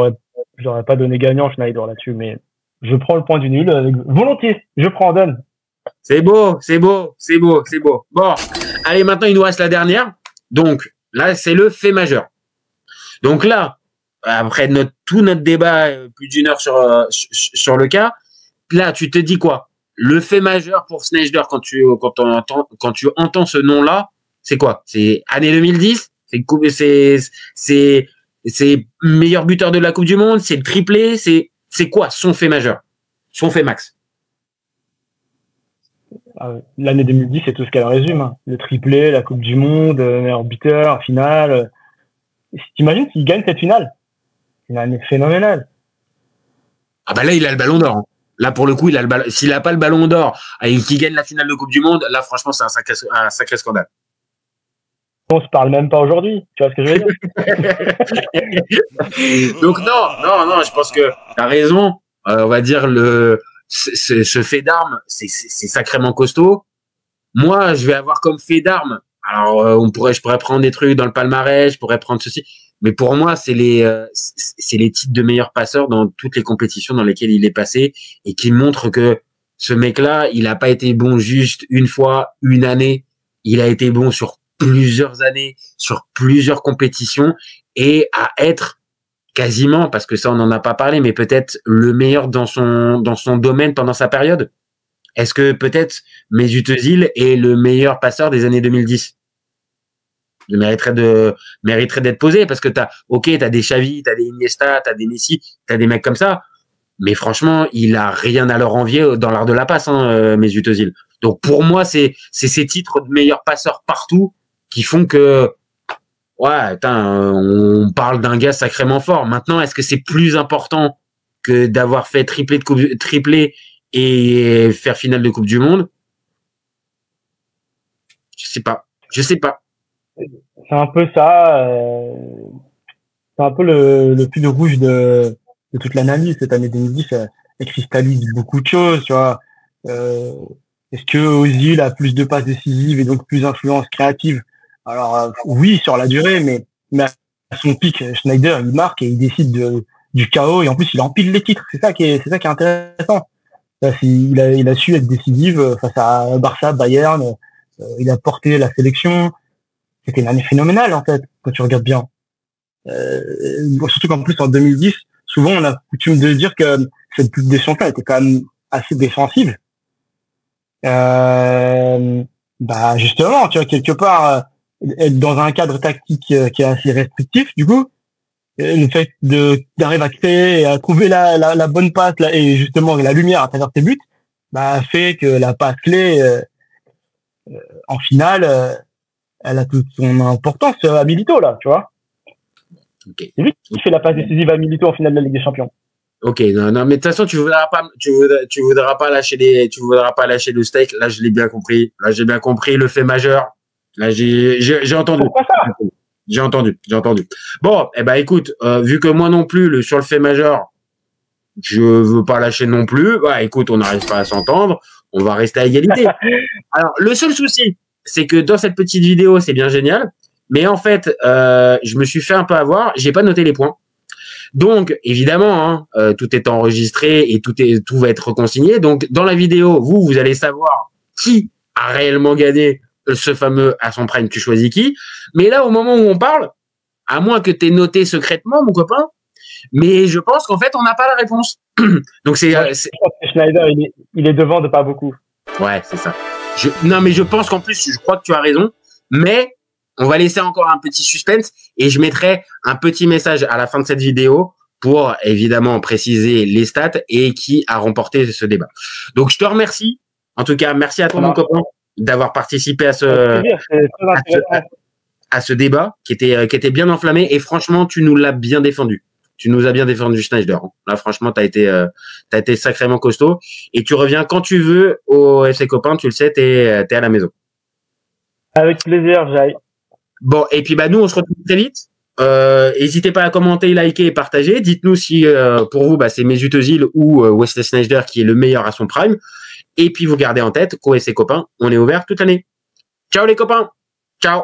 l'aurais pas donné gagnant Sneijder là-dessus, mais je prends le point du nul volontiers. Je prends, donne. C'est beau. Bon, allez, maintenant, il nous reste la dernière. Donc, là, c'est le fait majeur. Donc là, après tout notre débat, plus d'1 heure sur le cas, là, tu te dis quoi? Le fait majeur pour Sneijder quand tu entends ce nom-là, c'est quoi? C'est année 2010? C'est meilleur buteur de la Coupe du Monde? C'est le triplé? C'est quoi son fait majeur? Son fait max? L'année 2010, c'est tout ce qu'elle résume. Hein. Le triplé, la Coupe du Monde, meilleur buteur, finale. T'imagines s'il gagne cette finale? C'est une année phénoménale. Ah bah là, il a le ballon d'or. Hein. Là, pour le coup, s'il n'a pas le ballon d'or et qu'il gagne la finale de Coupe du Monde, là, franchement, c'est un sacré scandale. On se parle même pas aujourd'hui. Tu vois ce que je veux dire? Donc, non, je pense que tu as raison. On va dire ce fait d'armes, c'est sacrément costaud. Moi, je vais avoir comme fait d'armes. Alors, je pourrais prendre des trucs dans le palmarès, je pourrais prendre ceci. Mais pour moi, c'est les titres de meilleur passeur dans toutes les compétitions dans lesquelles il est passé et qui montrent que ce mec-là, il n'a pas été bon juste une fois, une année. Il a été bon sur plusieurs années, sur plusieurs compétitions et à être quasiment, parce que ça, on n'en a pas parlé, mais peut-être le meilleur dans son domaine pendant sa période. Est-ce que peut-être Mesut Özil est le meilleur passeur des années 2010? Il mériterait d'être posé parce que t'as des Xavi, t'as des Iniesta, t'as des Messi, t'as des mecs comme ça. Mais franchement, il a rien à leur envier dans l'art de la passe, Mesut Özil. Donc pour moi, c'est ces titres de meilleur passeur partout qui font que, ouais, on parle d'un gars sacrément fort. Maintenant, est-ce que c'est plus important que d'avoir fait triplé et faire finale de Coupe du Monde? Je sais pas. C'est un peu ça. C'est un peu le fil rouge de toute l'analyse. Cette année 2010, elle cristallise beaucoup de choses, tu vois. Est-ce que Özil a plus de passes décisives et donc plus d'influence créative? Alors oui, sur la durée, mais à son pic, Sneijder, il marque et il décide du chaos et en plus il empile les titres. C'est ça qui est intéressant. Là, il a su être décisif face à Barça, Bayern. Il a porté la sélection. C'était une année phénoménale en fait quand tu regardes bien. Surtout qu'en plus en 2010, souvent on a coutume de dire que cette Ligue des Champions était quand même assez défensive. Justement, tu vois, quelque part être dans un cadre tactique qui est assez restrictif, du coup, le fait d'arriver à créer et à trouver la bonne passe et justement la lumière à travers tes buts, fait que la passe clé en finale, elle a toute son importance à Milito là, tu vois. Okay. C'est lui qui fait la passe décisive à Milito en finale de la Ligue des Champions. Ok, non, mais de toute façon, tu voudras pas lâcher le steak. Là, je l'ai bien compris. Là, j'ai bien compris le fait majeur. Là, j'ai entendu. Pourquoi ça? J'ai entendu. Bon, écoute, vu que moi non plus, sur le fait majeur, je veux pas lâcher non plus. Écoute, on n'arrive pas à s'entendre. On va rester à égalité. Alors, le seul souci, c'est que dans cette petite vidéo, c'est bien génial. Mais en fait, je me suis fait un peu avoir. J'ai pas noté les points. Donc, évidemment, hein, tout est enregistré et tout va être reconsigné. Donc, dans la vidéo, vous allez savoir qui a réellement gagné ce fameux à son prime, tu choisis qui. Mais là, au moment où on parle, à moins que tu aies noté secrètement, mon copain, mais je pense qu'en fait, on n'a pas la réponse. Donc, Schneider, il est devant de pas beaucoup. Ouais, c'est ça. Non, mais je pense qu'en plus, je crois que tu as raison. Mais on va laisser encore un petit suspense et je mettrai un petit message à la fin de cette vidéo pour évidemment préciser les stats et qui a remporté ce débat. Donc, je te remercie. En tout cas, merci à toi, mon copain, d'avoir participé à ce débat qui était bien enflammé. Et franchement, tu nous l'as bien défendu. Tu nous as bien défendu, Schneider. Là, franchement, t'as été sacrément costaud. Et tu reviens quand tu veux au FC Copain. Tu le sais, t'es à la maison. Avec plaisir, Jai. Bon, et puis nous, on se retrouve très vite. N'hésitez pas à commenter, liker et partager. Dites-nous si pour vous, c'est Mesut Özil ou Wesley Sneijder qui est le meilleur à son prime. Et puis vous gardez en tête qu'au FC Copain, on est ouvert toute l'année. Ciao les copains. Ciao.